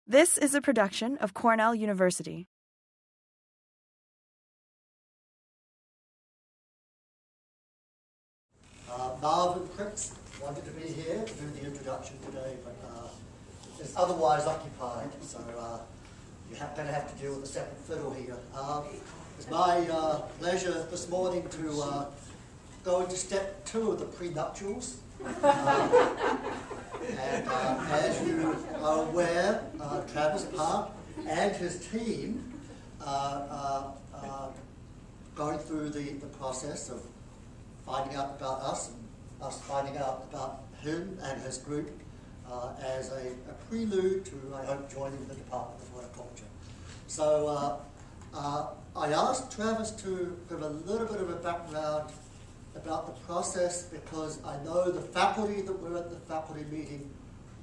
This is a production of Cornell University. Marvin Pritz wanted to be here to do the introduction today, but is otherwise occupied, so you're going to have to deal with a separate fiddle here. It's my pleasure this morning to go into step 2 of the prenuptials. And as you are aware, Travis Park and his team are going through the process of finding out about us and us finding out about him and his group as a prelude to, I hope, joining the Department of Horticulture. So I asked Travis to give a little bit of a background about the process because I know the faculty that were at the faculty meeting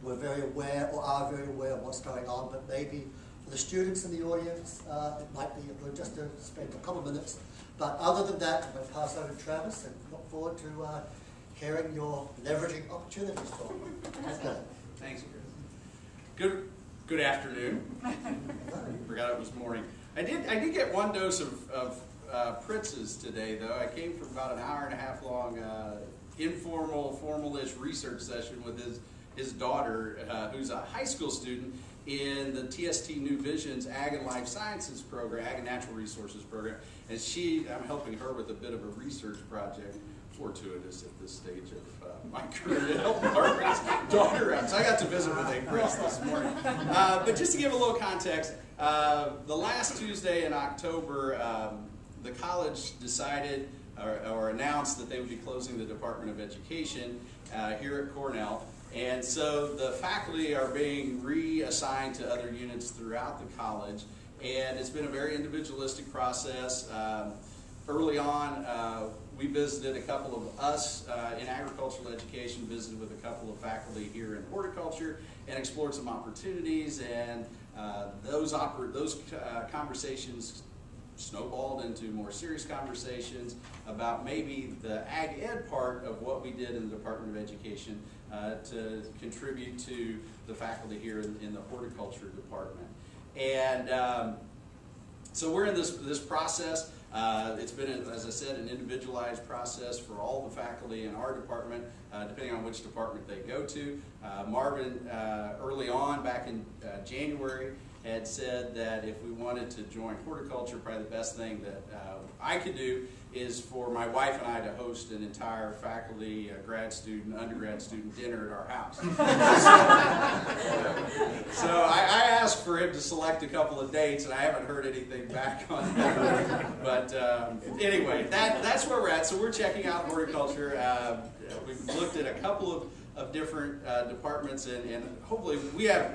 were very aware or are very aware of what's going on, but maybe for the students in the audience it might be good just to spend a couple of minutes. But other than that, I'm going to pass over to Travis and look forward to hearing your leveraging opportunities talk. Okay. Thanks, Chris. Good afternoon. Forgot it was morning. I did get one dose of Pritz's today, though. I came from about an hour and a half long informal, formal-ish research session with his daughter, who's a high school student in the TST New Vision's Ag and Life Sciences program, Ag and Natural Resources program. And I'm helping her with a bit of a research project, fortuitous at this stage of my career, to help Margaret's daughter out. So I got to visit with Chris this morning. But just to give a little context, the last Tuesday in October, the college decided or announced that they would be closing the Department of Education here at Cornell. And so the faculty are being reassigned to other units throughout the college. And it's been a very individualistic process. Early on, we visited a couple of us in agricultural education, visited with a couple of faculty here in horticulture, and explored some opportunities. And those conversations snowballed into more serious conversations about maybe the ag ed part of what we did in the Department of Education to contribute to the faculty here in the horticulture department. And so we're in this process. It's been, as I said, an individualized process for all the faculty in our department, depending on which department they go to. Marvin, early on, back in January, had said that if we wanted to join horticulture, probably the best thing that I could do is for my wife and I to host an entire faculty, grad student, undergrad student dinner at our house. So I asked for him to select a couple of dates, and I haven't heard anything back on that. But anyway, that's where we're at. So we're checking out horticulture. We've looked at a couple of different departments, and hopefully we have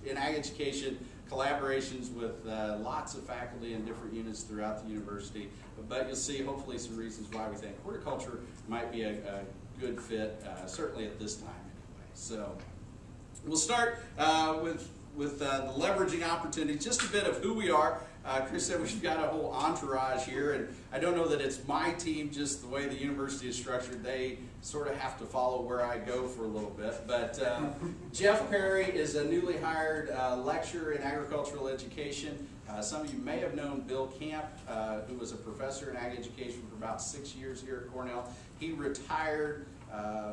in ag education collaborations with lots of faculty in different units throughout the university. But you'll see hopefully some reasons why we think horticulture might be a good fit, certainly at this time anyway. So we'll start with the leveraging opportunities, just a bit of who we are. Chris said we've got a whole entourage here, and I don't know that it's my team, just the way the university is structured. They sort of have to follow where I go for a little bit. But Jeff Perry is a newly hired lecturer in agricultural education. Some of you may have known Bill Camp, who was a professor in ag education for about 6 years here at Cornell. He retired,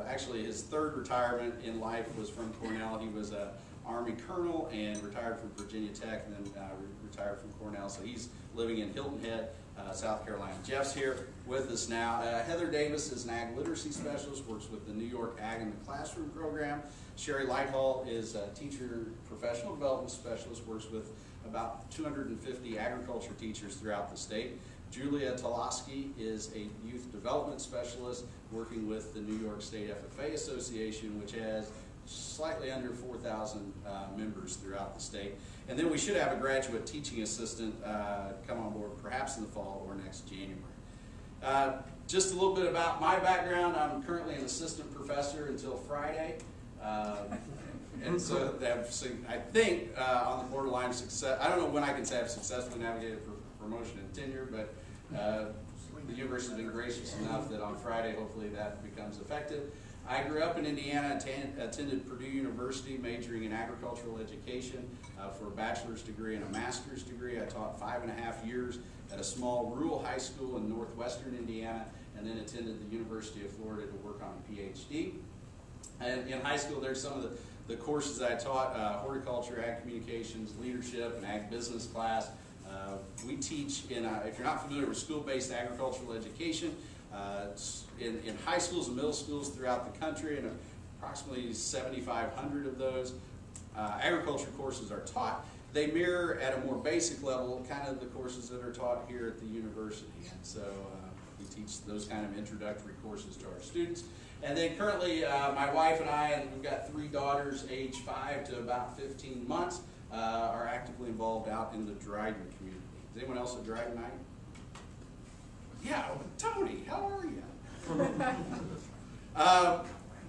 actually his third retirement in life was from Cornell. He was a Army colonel and retired from Virginia Tech and then retired from Cornell. So he's living in Hilton Head, South Carolina. Jeff's here with us now. Heather Davis is an ag literacy specialist, works with the New York Ag in the Classroom program. Shari Lighthall is a teacher professional development specialist, works with about 250 agriculture teachers throughout the state. Juleah Tolosky is a youth development specialist working with the New York State FFA Association, which has slightly under 4,000 members throughout the state. And then we should have a graduate teaching assistant come on board perhaps in the fall or next January. Just a little bit about my background. I'm currently an assistant professor until Friday. And so I think on the borderline of success, I don't know when I can say I've successfully navigated for promotion and tenure, but the university has been gracious enough that on Friday hopefully that becomes effective. I grew up in Indiana, attended Purdue University, majoring in agricultural education for a bachelor's degree and a master's degree. I taught 5.5 years at a small rural high school in northwestern Indiana, and then attended the University of Florida to work on a PhD. And in high school, there's some of the courses that I taught, horticulture, ag communications, leadership, and ag business class. We teach in, if you're not familiar with school-based agricultural education, in high schools and middle schools throughout the country, and approximately 7,500 of those agriculture courses are taught. They mirror at a more basic level kind of the courses that are taught here at the university. And so we teach those kind of introductory courses to our students. And then currently my wife and I, and we've got 3 daughters age 5 to about 15 months, are actively involved out in the Dryden community. Is anyone else at Dryden tonight? Yeah, Tony, how are you?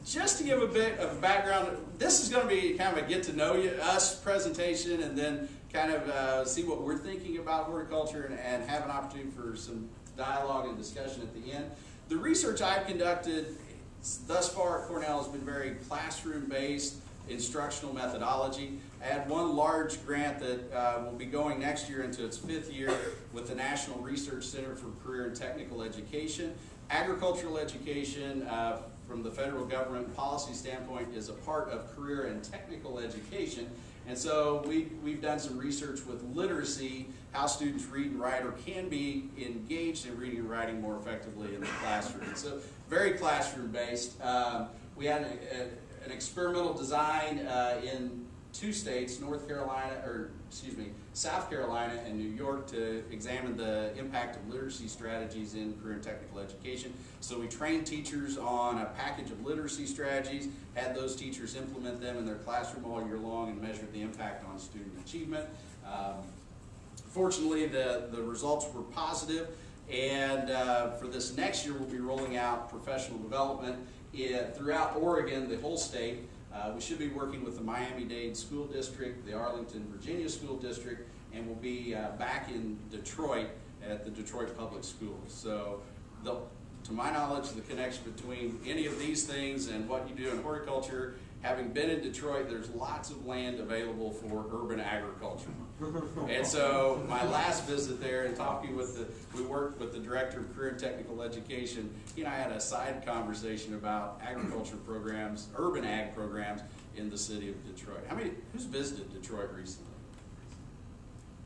Just to give a bit of background, this is going to be kind of a get to know us presentation, and then kind of see what we're thinking about horticulture, and have an opportunity for some dialogue and discussion at the end. The research I've conducted thus far at Cornell has been very classroom-based, instructional methodology. I had one large grant that will be going next year into its 5th year with the National Research Center for Career and Technical Education. Agricultural education from the federal government policy standpoint is a part of career and technical education. And so we've done some research with literacy, how students read and write, or can be engaged in reading and writing more effectively in the classroom. So very classroom-based. We had an experimental design in 2 states, South Carolina and New York, to examine the impact of literacy strategies in career and technical education. So we trained teachers on a package of literacy strategies, had those teachers implement them in their classroom all year long, and measured the impact on student achievement. Fortunately, the results were positive, and for this next year, we'll be rolling out professional development throughout Oregon, the whole state. We should be working with the Miami-Dade School District, the Arlington, Virginia School District, and we'll be back in Detroit at the Detroit Public Schools. So, to my knowledge, the connection between any of these things and what you do in horticulture, having been in Detroit, there's lots of land available for urban agriculture. And so my last visit there, and talking with we worked with the director of career and technical education, he and I had a side conversation about agriculture programs, urban ag programs in the city of Detroit. Who's visited Detroit recently?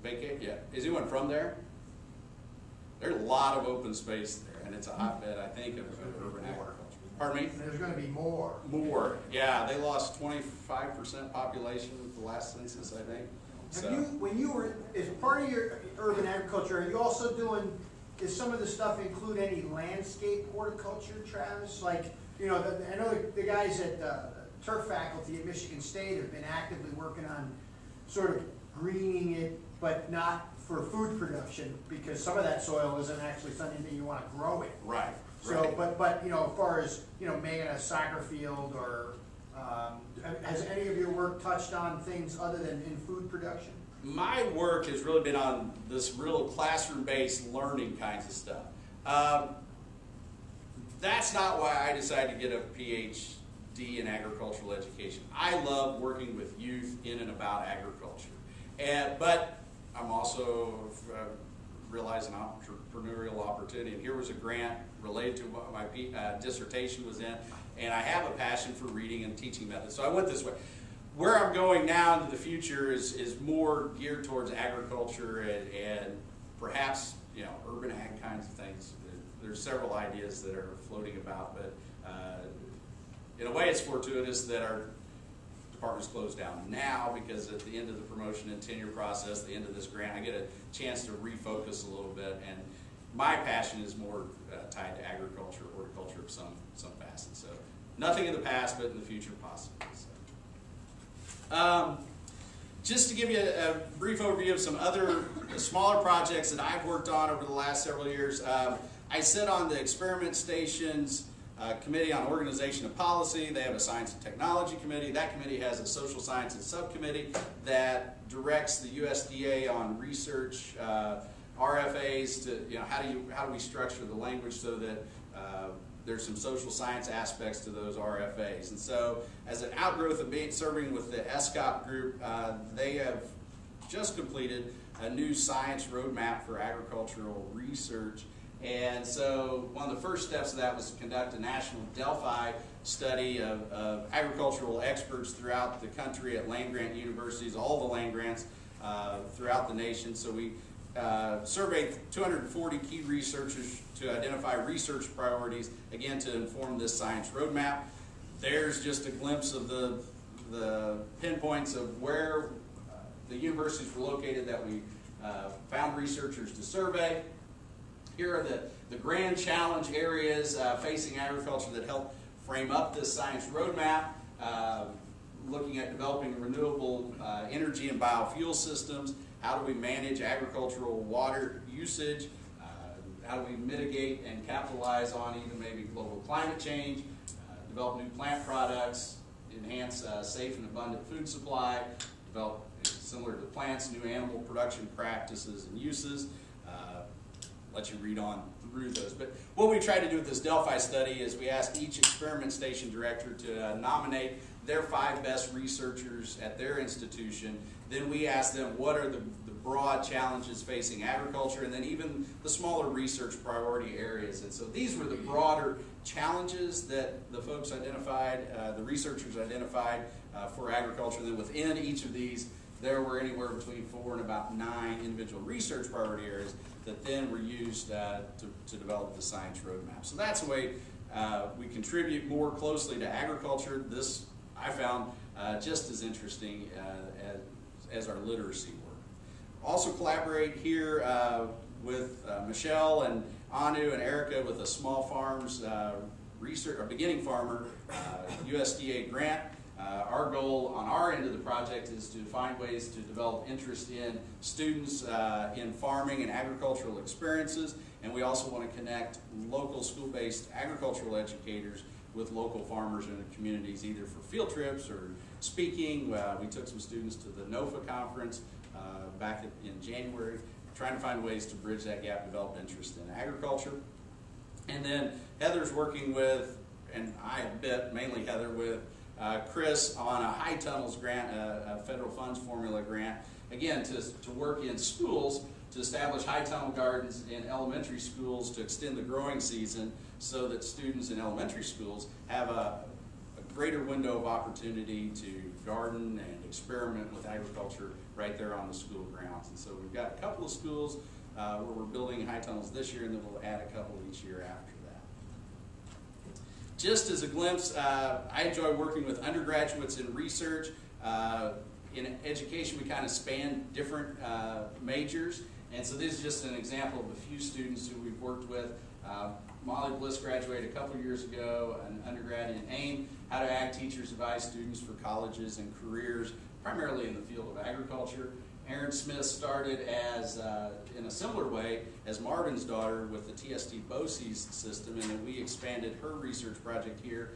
Vacate? Yeah. Is anyone from there? There's a lot of open space there, and it's a hotbed, I think, of urban agriculture. Pardon me? There's going to be more. More, yeah. They lost 25% population with the last census, I think. So. When you were, as part of your urban agriculture, are you also doing, does some of the stuff include any landscape horticulture, Travis? Like, you know, I know the guys at turf faculty at Michigan State have been actively working on sort of greening it, but not for food production, because some of that soil isn't actually something that you want to grow in. Right. So, right. but you know, as far as, you know, making a soccer field, or has any of your work touched on things other than in food production? My work has really been on this real classroom-based learning kinds of stuff. That's not why I decided to get a PhD in agricultural education. I love working with youth in and about agriculture. But I'm also realizing entrepreneurial opportunity, and here was a grant related to what my dissertation was in, and I have a passion for reading and teaching methods. So I went this way. Where I'm going now into the future is more geared towards agriculture and perhaps, you know, urban ag kinds of things. There's several ideas that are floating about, but in a way it's fortuitous that our department's closed down now, because at the end of the promotion and tenure process, the end of this grant, I get a chance to refocus a little bit, and my passion is more tied to agriculture, horticulture of some facet. So nothing in the past, but in the future possibly. So. Just to give you a brief overview of some other smaller projects that I've worked on over the last several years. I sit on the Experiment Stations Committee on Organization and Policy. They have a Science and Technology Committee. That committee has a Social Sciences Subcommittee that directs the USDA on research, RFAs, to, you know, how do we structure the language so that there's some social science aspects to those RFAs. And so as an outgrowth of serving with the SCOP group, they have just completed a new science roadmap for agricultural research. And so one of the first steps of that was to conduct a national Delphi study of agricultural experts throughout the country at land-grant universities, all the land grants throughout the nation. So we surveyed 240 key researchers to identify research priorities, again, to inform this science roadmap. There's just a glimpse of the pinpoints of where the universities were located that we found researchers to survey. Here are the grand challenge areas facing agriculture that help frame up this science roadmap, looking at developing renewable energy and biofuel systems. How do we manage agricultural water usage? How do we mitigate and capitalize on even maybe global climate change? Develop new plant products, enhance safe and abundant food supply, develop, similar to plants, new animal production practices and uses. Let you read on through those. But what we tried to do with this Delphi study is we asked each experiment station director to nominate their 5 best researchers at their institution. Then we asked them what are the broad challenges facing agriculture, and then even the smaller research priority areas. And so these were the broader challenges that the folks identified, the researchers identified for agriculture. And then within each of these, there were anywhere between 4 and about 9 individual research priority areas that then were used to develop the science roadmap. So that's the way we contribute more closely to agriculture. This I found just as interesting as our literacy work. Also collaborate here with Michelle and Anu and Erica with a Small Farms Research, or Beginning Farmer USDA grant. Our goal on our end of the project is to find ways to develop interest in students in farming and agricultural experiences, and we also want to connect local school-based agricultural educators with local farmers in the communities, either for field trips or speaking. We took some students to the NOFA conference back in January, trying to find ways to bridge that gap, develop interest in agriculture. And then Heather's working with, and I a bit, mainly Heather, with Chris on a high tunnels grant, a federal funds formula grant, again to work in schools to establish high tunnel gardens in elementary schools to extend the growing season so that students in elementary schools have a greater window of opportunity to garden and experiment with agriculture right there on the school grounds. And so we've got a couple of schools where we're building high tunnels this year, and then we'll add a couple each year after that. Just as a glimpse, I enjoy working with undergraduates in research. In education, we kind of span different majors, and so this is just an example of a few students who we've worked with. Molly Bliss graduated a couple years ago, an undergrad in AIM, How do Ag Teachers Advise Students for Colleges and Careers, primarily in the field of agriculture. Erin Smith started as, in a similar way as Marvin's daughter with the TST BOCES system, and then we expanded her research project here.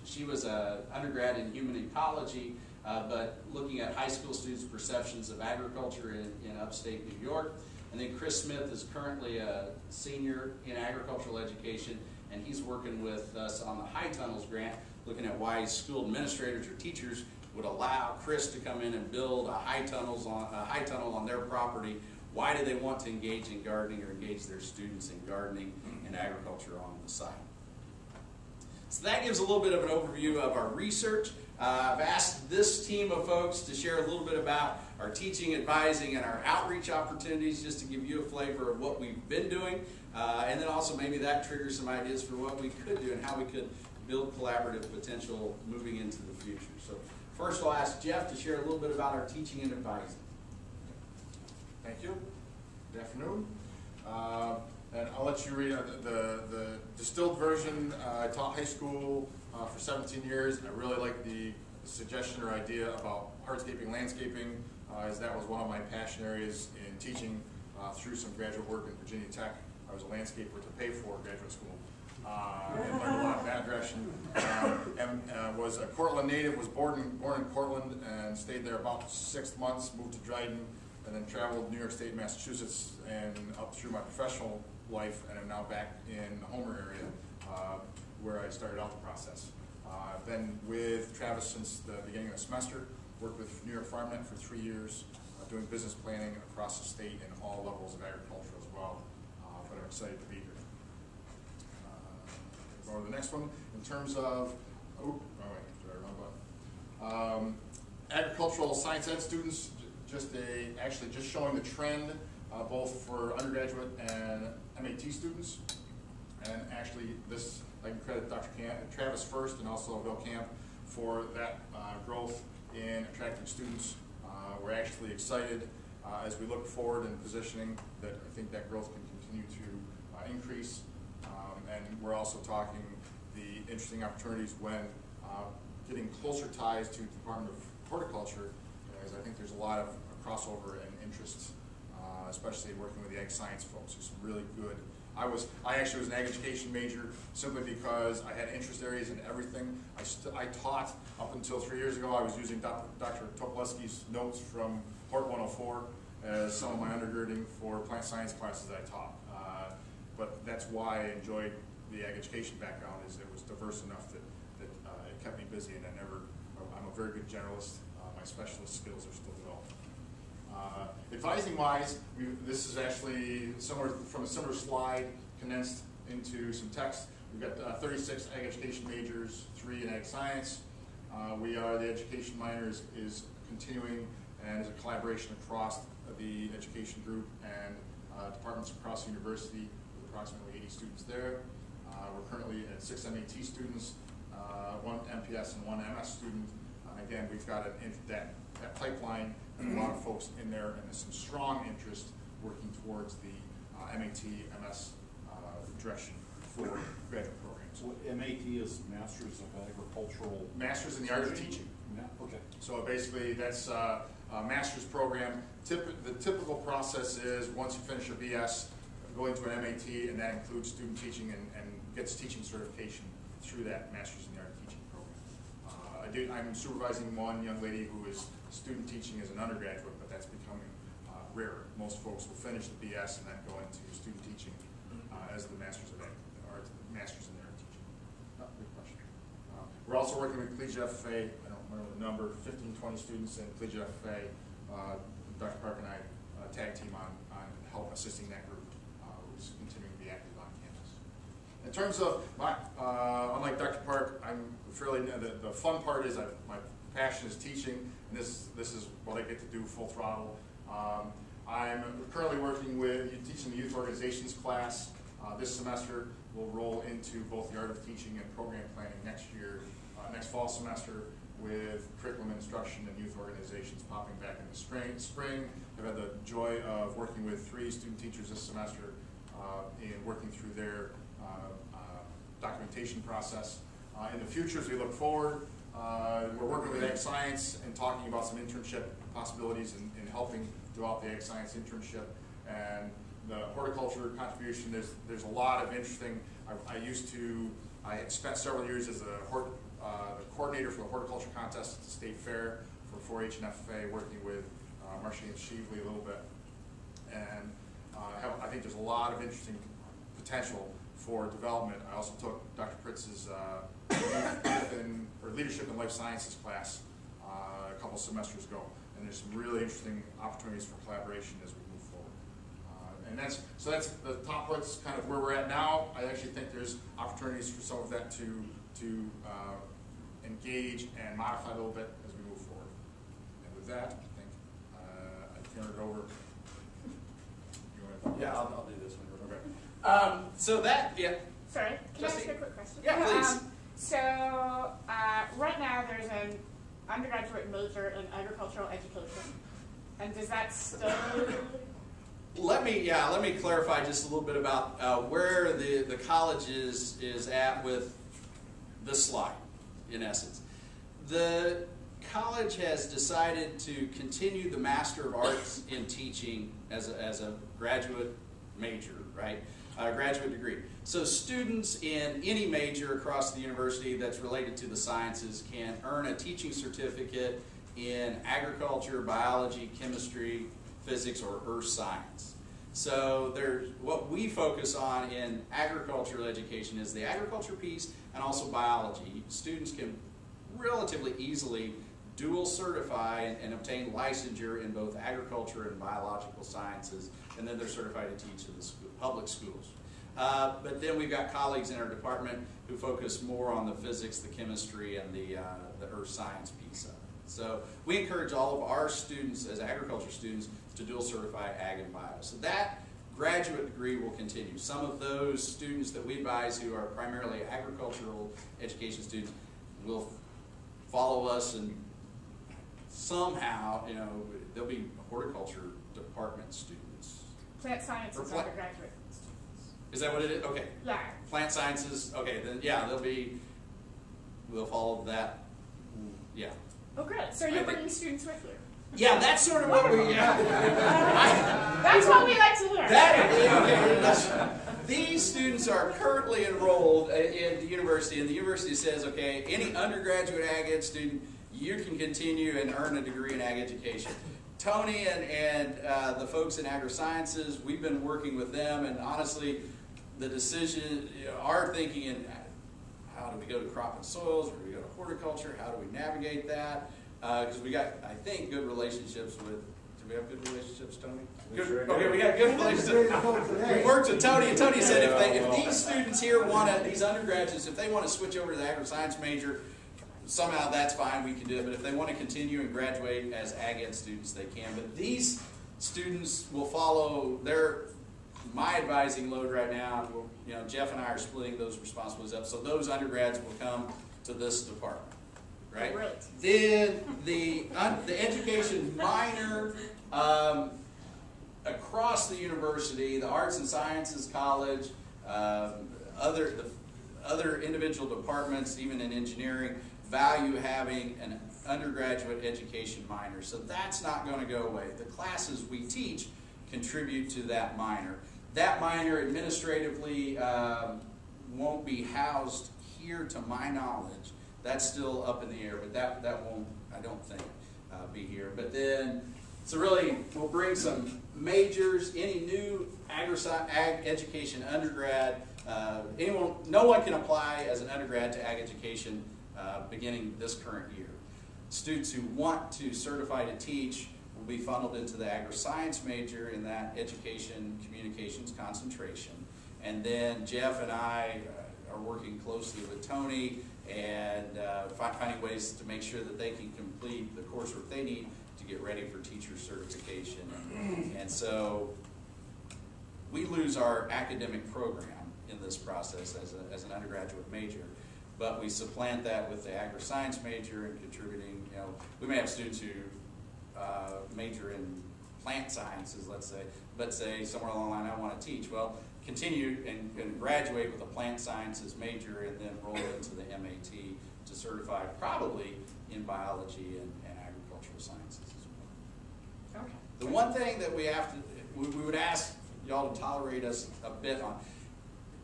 She was an undergrad in human ecology, but looking at high school students' perceptions of agriculture in upstate New York. And then Chris Smith is currently a senior in agricultural education, and he's working with us on the High Tunnels grant, looking at why school administrators or teachers would allow Chris to come in and build a high tunnel on their property. Why do they want to engage in gardening or engage their students in gardening and agriculture on the site? So that gives a little bit of an overview of our research. I've asked this team of folks to share a little bit about our teaching, advising, and our outreach opportunities, just to give you a flavor of what we've been doing, and then also maybe that triggers some ideas for what we could do and how we could build collaborative potential moving into the future. So first I'll ask Jeff to share a little bit about our teaching and advising. Thank you. Good afternoon. And I'll let you read the distilled version. I taught high school for 17 years. I really like the suggestion or idea about hardscaping, landscaping, as that was one of my passion areas in teaching through some graduate work at Virginia Tech. I was a landscaper to pay for graduate school. And learned a lot in that direction. And was a Cortland native, was born in Cortland and stayed there about 6 months, moved to Dryden, and then traveled New York State, Massachusetts, and up through my professional life, and am now back in the Homer area where I started out the process. I've been with Travis since the beginning of the semester, worked with New York FarmNet for 3 years, doing business planning across the state in all levels of agriculture as well, but I'm excited to be here. Go to the next one. In terms of, did I run button? Agricultural science ed students, actually just showing the trend, both for undergraduate and MAT students. And actually this, I can credit Dr. Travis first and also Bill Camp for that growth in attracting students. We're actually excited as we look forward in positioning that I think that growth can continue to increase. And we're also talking the interesting opportunities when getting closer ties to the Department of Horticulture, as I think there's a lot of crossover and interests, especially working with the ag science folks. There's some really good. I actually was an ag education major simply because I had interest areas in everything. I taught up until 3 years ago. I was using Dr. Tolosky's notes from Hort 104 as some of my undergirding for plant science classes I taught. But that's why I enjoyed the ag education background, is it was diverse enough that it kept me busy, and I'm a very good generalist. My specialist skills are still developing. Advising-wise, this is actually from a similar slide condensed into some text. We've got 36 ag education majors, 3 in ag science. The education minor is continuing and is a collaboration across the education group and departments across the university, with approximately 80 students there. We're currently at 6 MAT students, 1 MPS and 1 MS student. Again, we've got that pipeline and a lot of folks in there, and there's some strong interest working towards the MAT, MS direction for graduate programs. So MAT is Masters of Agricultural... Masters in the Art of Teaching. Okay. So basically that's a master's program. The typical process is once you finish your BS, go into an MAT, and that includes student teaching and gets teaching certification through that Masters in the Art of Teaching program. I'm supervising one young lady who is student teaching as an undergraduate, but that's becoming rarer. Most folks will finish the BS and then go into student teaching as the Masters of Art, Masters in the Art of Teaching. Good question. We're also working with Collegiate FFA. I don't remember the number, 15, 20 students in Collegiate FFA. Dr. Park and I tag team on help assisting that group who's continuing to be active on campus. In terms of unlike Dr. Park, I'm fairly, the fun part is my passion is teaching, and this is what I get to do full throttle. I'm currently working with teaching the youth organizations class. This semester will roll into both the art of teaching and program planning next year, next fall semester, with curriculum instruction and youth organizations popping back in the spring. I've had the joy of working with 3 student teachers this semester in working through their documentation process. In the future, as we look forward, we're working with ag science and talking about some internship possibilities and helping develop the ag science internship. And the horticulture contribution, there's a lot of interesting. I had spent several years as the coordinator for the horticulture contest at the state fair for 4-H and FFA, working with Marcia and Shively a little bit. And I think there's a lot of interesting potential for development. I also took Dr. Pritz's Leadership in Life Sciences class a couple semesters ago, and there's some really interesting opportunities for collaboration as we move forward. And that's the top part's kind of where we're at now. I actually think there's opportunities for some of that to engage and modify a little bit as we move forward. And with that, I think I turn it over. Yeah, I'll do this one. Okay. So that, yeah. Sorry, can I ask you a quick question? Yeah, please. Right now there's an undergraduate major in agricultural education, and does that still? Let me clarify just a little bit about where the college is at with this slide, in essence. The college has decided to continue the Master of Arts in Teaching as a graduate major, right? Graduate degree. So students in any major across the university that's related to the sciences can earn a teaching certificate in agriculture, biology, chemistry, physics, or earth science. So there's what we focus on in agricultural education is the agriculture piece and also biology. Students can relatively easily dual certify and obtain licensure in both agriculture and biological sciences, and then they're certified to teach in the public schools. But then we've got colleagues in our department who focus more on the physics, the chemistry, and the earth science piece of it. So we encourage all of our students as agriculture students to dual certify ag and bio. So that graduate degree will continue. Some of those students that we advise who are primarily agricultural education students will follow us, and somehow, you know, they'll be horticulture department students. Plant science is undergraduate students. Is that what it is? Okay. Yeah. Plant sciences, okay, then yeah, we'll follow that, yeah. Oh, good. So you're bringing students with you. Yeah, that's sort of what we, That's what we like to learn. These students are currently enrolled in the university, and the university says, okay, any undergraduate ag ed student, you can continue and earn a degree in ag education. Tony and the folks in agri-sciences, we've been working with them, and honestly, the decision, you know, our thinking in how do we go to crop and soils, or do we go to horticulture, how do we navigate that? Because we got, I think, good relationships with, do we have good relationships, Tony? Good, okay, we got good relationships. We worked with Tony, and Tony said if these students here want to, these undergraduates, if they want to switch over to the agri-science major, somehow that's fine, we can do it. But if they want to continue and graduate as ag ed students, they can. But these students will follow my advising load right now. You know, Jeff and I are splitting those responsibilities up. So those undergrads will come to this department. Right? Then the education minor across the university, the Arts and Sciences College, other individual departments, even in engineering, value having an undergraduate education minor. So that's not going to go away. The classes we teach contribute to that minor. That minor administratively won't be housed here, to my knowledge. That's still up in the air, but that won't, I don't think, be here. But then, so really, we'll bring some majors, any new ag education undergrad. No one can apply as an undergrad to ag education beginning this current year. Students who want to certify to teach will be funneled into the agri-science major in that education communications concentration. And then Jeff and I are working closely with Tony and finding ways to make sure that they can complete the coursework they need to get ready for teacher certification. And so we lose our academic program in this process as an undergraduate major, but we supplant that with the agri-science major and contributing, you know, we may have students who major in plant sciences, let's say, but say somewhere along the line I want to teach. Well, continue and graduate with a plant sciences major and then roll into the MAT to certify probably in biology and agricultural sciences as well. Okay. The one thing that we have to, we would ask y'all to tolerate us a bit on,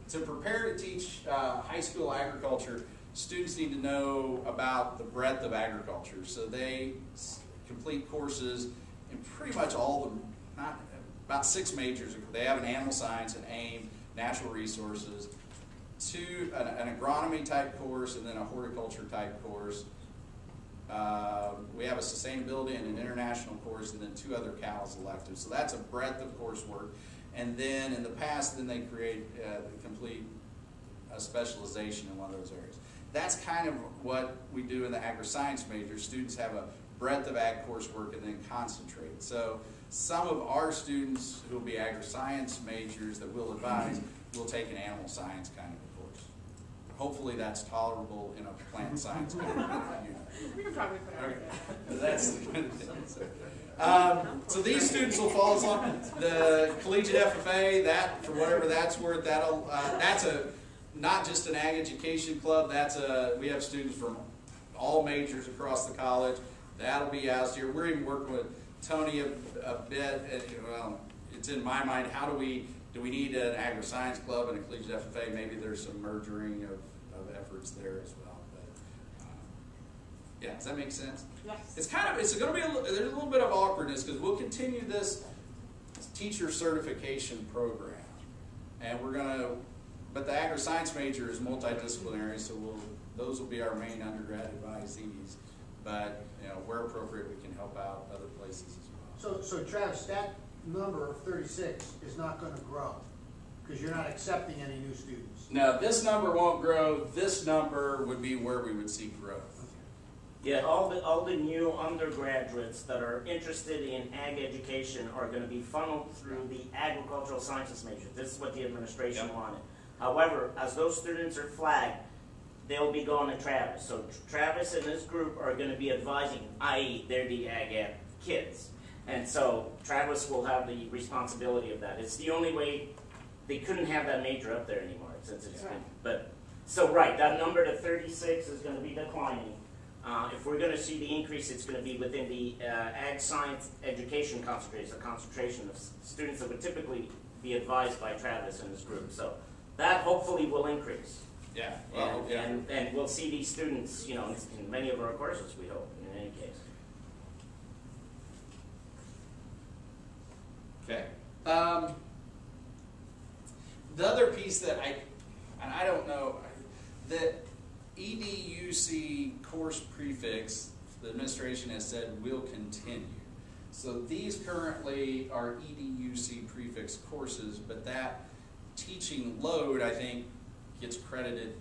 to prepare to teach high school agriculture, students need to know about the breadth of agriculture. So they complete courses in pretty much all the, about 6 majors. They have an animal science, an AIM, natural resources, an agronomy type course, and then a horticulture type course. We have a sustainability and an international course, and then 2 other CALS electives. So that's a breadth of coursework. And then in the past, then they create complete a specialization in one of those areas. That's kind of what we do in the agri-science major. Students have a breadth of ag coursework and then concentrate. So some of our students who will be agri-science majors that we'll advise will take an animal science kind of a course. Hopefully that's tolerable in a plant science major. We can probably put it Okay. there. That's the good thing. So these students will fall along the collegiate FFA. That, for whatever that's worth, that's not just an ag education club. We have students from all majors across the college. That'll be out here. We're even working with Tony a bit. Well, it's in my mind. How do we need an agri-science club and a collegiate FFA? Maybe there's some mergering of efforts there as well. But yeah, does that make sense? Yes. It's going to be there's a little bit of awkwardness because we'll continue this teacher certification program. And we're going to, but the agri-science major is multidisciplinary, so those will be our main undergrad advisees. But where appropriate, we can help out other places as well. So Travis, that number of 36 is not going to grow because you're not accepting any new students. No, this number won't grow. This number would be where we would see growth. Yeah, all the new undergraduates that are interested in ag education are going to be funneled through the agricultural sciences major. This is what the administration wanted. However, as those students are flagged, they'll be going to Travis. So Travis and his group are going to be advising, i.e. they're the ag kids. And so Travis will have the responsibility of that. It's the only way. They couldn't have that major up there anymore since it's been. But so right, that number to 36 is going to be declining. If we're going to see the increase, it's going to be within the ag science education concentration, a concentration of students that would typically be advised by Travis and his group. So that hopefully will increase. Yeah. Well, and we'll see these students, in many of our courses, we hope, in any case. Okay. The other piece that I don't know, that EDUC course prefix, the administration has said will continue. So these currently are EDUC prefix courses, but that teaching load, I think, gets credited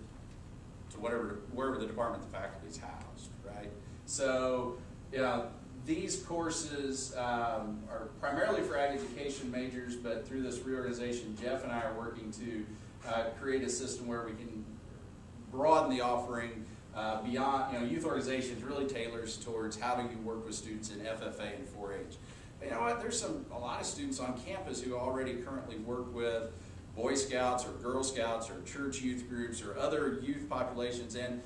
to wherever the department of faculty is housed, right? So, these courses are primarily for ag education majors, but through this reorganization, Jeff and I are working to create a system where we can broaden the offering beyond, youth organizations really tailors towards how do you work with students in FFA and 4-H. But you know what, there's a lot of students on campus who already currently work with Boy Scouts or Girl Scouts or church youth groups or other youth populations, and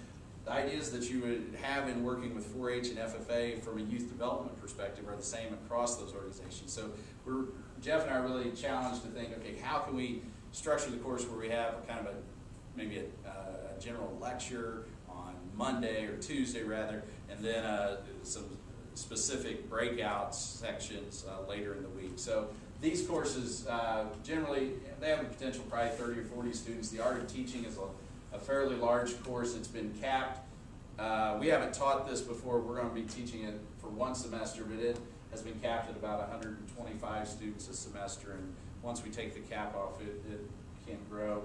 the ideas that you would have in working with 4-H and FFA from a youth development perspective are the same across those organizations. So Jeff and I are really challenged to think, okay, how can we structure the course where we have kind of maybe a general lecture on Monday or Tuesday rather, and then some specific breakout sections later in the week. So these courses generally, they have the potential probably 30 or 40 students. The Art of Teaching is a fairly large course. It's been capped. We haven't taught this before. We're going to be teaching it for one semester, but it has been capped at about 125 students a semester, and once we take the cap off, it can grow.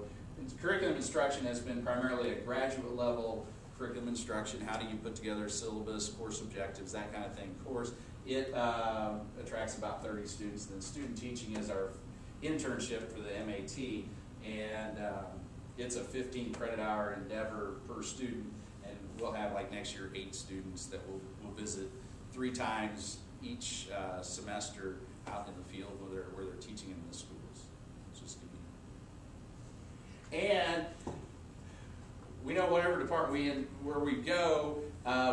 Curriculum instruction has been primarily a graduate level curriculum instruction. How do you put together a syllabus, course objectives, that kind of thing. Course, it attracts about 30 students. Then student teaching is our internship for the MAT, and it's a 15 credit hour endeavor per student, and we'll have like next year 8 students that will visit 3 times each semester out in the field where they're teaching in the schools. It's just convenient. And we know whatever department where we go,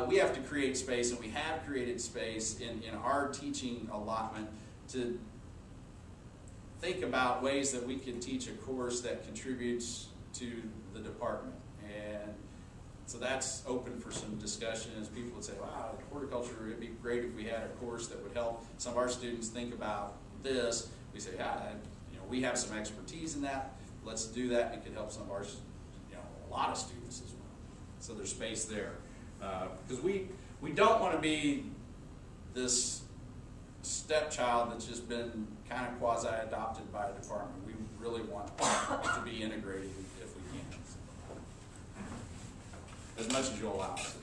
we have to create space, and we have created space in our teaching allotment to think about ways that we can teach a course that contributes to the department. And so that's open for some discussion as people would say, wow, horticulture, it'd be great if we had a course that would help some of our students think about this. We say, yeah, we have some expertise in that. Let's do that. It could help some of our, a lot of students as well. So there's space there. Because we don't want to be this stepchild that's just been kind of quasi-adopted by a department. We really want to be integrated if we can. As much as you'll allow us.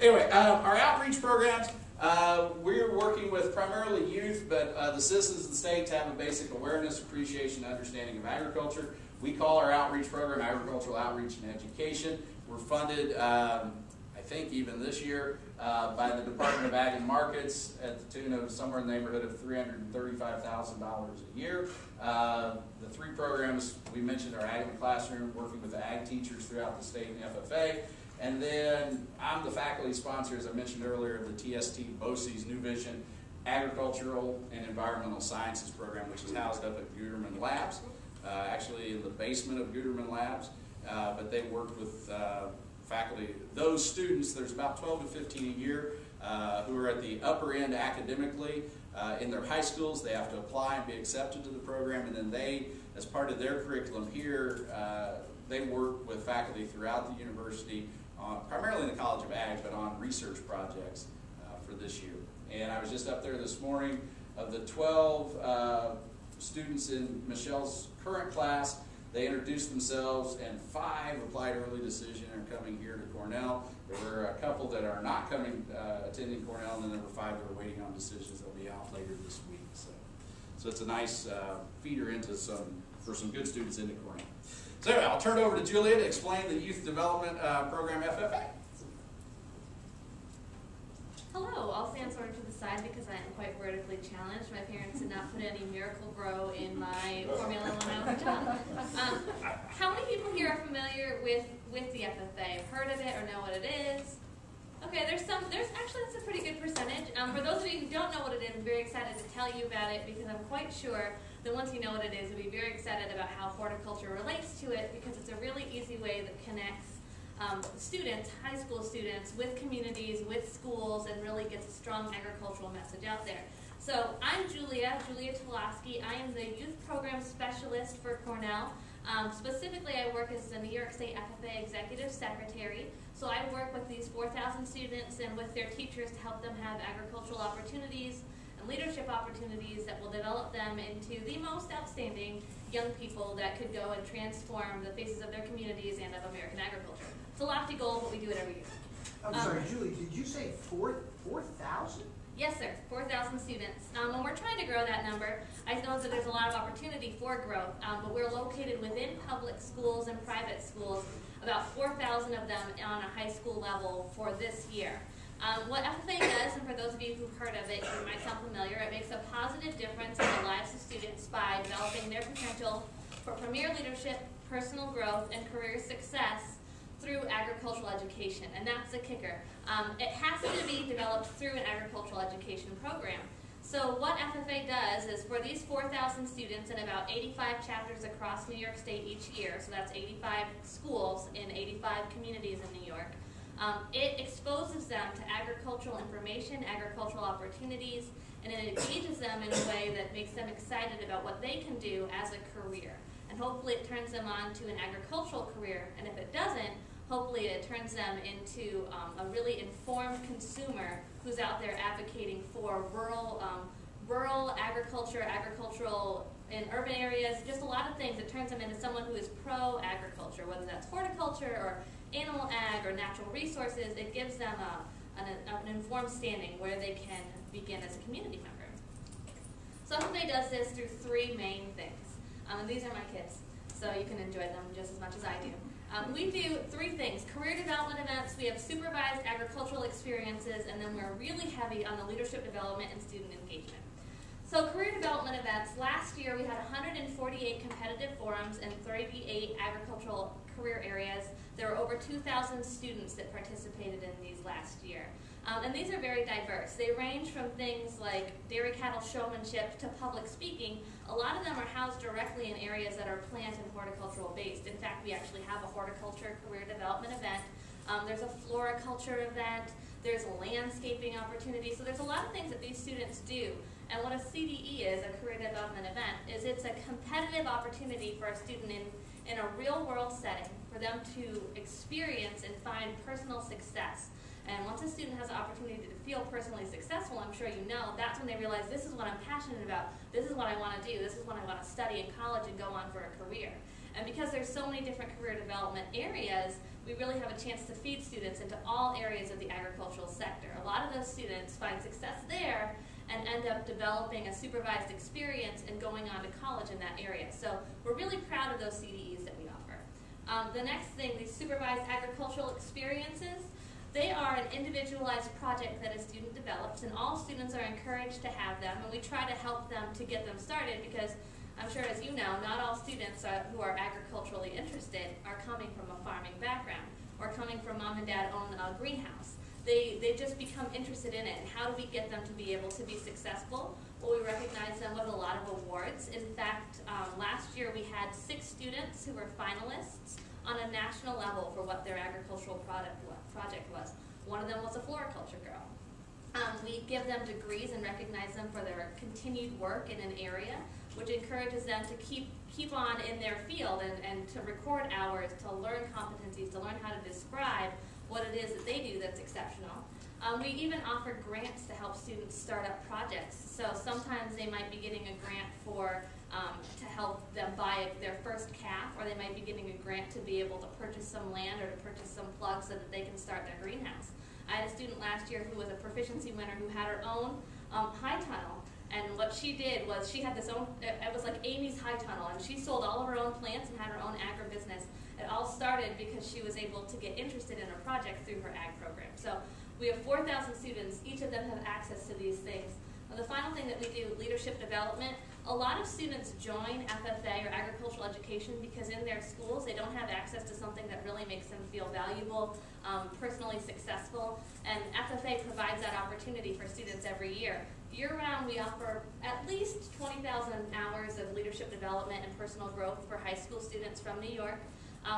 Anyway, our outreach programs, we're working with primarily youth, but the citizens of the state to have a basic awareness, appreciation, understanding of agriculture. We call our outreach program Agricultural Outreach and Education. We're funded, I think even this year, by the Department of Ag and Markets at the tune of somewhere in the neighborhood of $335,000 a year. The 3 programs we mentioned are Ag in the Classroom, working with the ag teachers throughout the state and FFA. And then I'm the faculty sponsor, as I mentioned earlier, of the TST BOCES New Vision Agricultural and Environmental Sciences program, which is housed up at Guterman Labs, actually in the basement of Guterman Labs. But they work with faculty. Those students, there's about 12 to 15 a year who are at the upper end academically, in their high schools. They have to apply and be accepted to the program, and then they, as part of their curriculum here, they work with faculty throughout the university, primarily in the College of Ag, but on research projects for this year. And I was just up there this morning. Of the 12 students in Michelle's current class, they introduced themselves, and 5 applied early decision and are coming here to Cornell. There were a couple that are not coming, attending Cornell, and then there were 5 that are waiting on decisions. They'll be out later this week. So it's a nice feeder into for some good students into Cornell. So anyway, I'll turn it over to Juleah to explain the Youth Development Program FFA. Hello, I'll stand sort of to the side because I am quite vertically challenged. My parents did not put any Miracle Grow in my formula when I was young. How many people here are familiar with the FFA? Heard of it or know what it is? Okay, there's actually, that's a pretty good percentage. For those of you who don't know what it is, I'm very excited to tell you about it because I'm quite sure that once you know what it is, you'll be very excited about how horticulture relates to it because it's a really easy way that connects students, high school students, with communities, with schools, and really gets a strong agricultural message out there. So I'm Juleah Tolosky. I am the Youth Program Specialist for Cornell. Specifically, I work as the New York State FFA Executive Secretary. So I work with these 4,000 students and with their teachers to help them have agricultural opportunities and leadership opportunities that will develop them into the most outstanding young people that could go and transform the faces of their communities and of American agriculture. It's a lofty goal, but we do it every year. I'm sorry, Julie, did you say 4,000? Yes, sir, 4,000 students. And we're trying to grow that number. I know that there's a lot of opportunity for growth, but we're located within public schools and private schools, about 4,000 of them on a high school level for this year. What FFA does, and for those of you who've heard of it, you might sound familiar, it makes a positive difference in the lives of students by developing their potential for premier leadership, personal growth, and career success through agricultural education, and that's the kicker. It has to be developed through an agricultural education program. So what FFA does is for these 4,000 students in about 85 chapters across New York State each year, so that's 85 schools in 85 communities in New York, it exposes them to agricultural information, agricultural opportunities, and it engages them in a way that makes them excited about what they can do as a career. And hopefully it turns them on to an agricultural career, and if it doesn't, hopefully it turns them into a really informed consumer who's out there advocating for rural agriculture, agricultural in urban areas, just a lot of things. It turns them into someone who is pro-agriculture, whether that's horticulture or animal ag or natural resources. It gives them an informed standing where they can begin as a community member. So FFA does this through 3 main things. And these are my kids, so you can enjoy them just as much as I do. We do 3 things. Career development events, we have supervised agricultural experiences, and then we're really heavy on the leadership development and student engagement. So career development events, last year we had 148 competitive forums in 38 agricultural career areas. There were over 2,000 students that participated in these last year. And these are very diverse. They range from things like dairy cattle showmanship to public speaking. A lot of them are housed directly in areas that are plant and horticultural based. In fact, we actually have a horticulture career development event. There's a floriculture event. There's a landscaping opportunity. So there's a lot of things that these students do. And what a CDE is, a career development event, is it's a competitive opportunity for a student in a real world setting for them to experience and find personal success. And once a student has the opportunity to feel personally successful, I'm sure you know, that's when they realize this is what I'm passionate about, this is what I want to do, this is what I want to study in college and go on for a career. And because there's so many different career development areas, we really have a chance to feed students into all areas of the agricultural sector. A lot of those students find success there and end up developing a supervised experience and going on to college in that area. So we're really proud of those CDEs that we offer. The next thing, these supervised agricultural experiences, they are an individualized project that a student develops, and all students are encouraged to have them, and we try to help them to get them started because I'm sure, as you know, not all students who are agriculturally interested are coming from a farming background or coming from mom and dad own a greenhouse. They just become interested in it, and how do we get them to be able to be successful? Well, we recognize them with a lot of awards. In fact, last year we had 6 students who were finalists on a national level for what their agricultural project was. One of them was a floriculture girl. We give them degrees and recognize them for their continued work in an area, which encourages them to keep on in their field and to record hours, to learn competencies, to learn how to describe what it is that they do that's exceptional. We even offer grants to help students start up projects. So sometimes they might be getting a grant for to help them buy their first calf, or they might be getting a grant to be able to purchase some land or to purchase some plugs so that they can start their greenhouse. I had a student last year who was a proficiency winner who had her own high tunnel, and what she did was she had this own, it was like Amy's high tunnel, and she sold all of her own plants and had her own agribusiness. It all started because she was able to get interested in a project through her ag program. So we have 4,000 students, each of them have access to these things. The final thing that we do, leadership development. A lot of students join FFA or agricultural education because in their schools they don't have access to something that really makes them feel valuable, personally successful, and FFA provides that opportunity for students every year. Year-round we offer at least 20,000 hours of leadership development and personal growth for high school students from New York.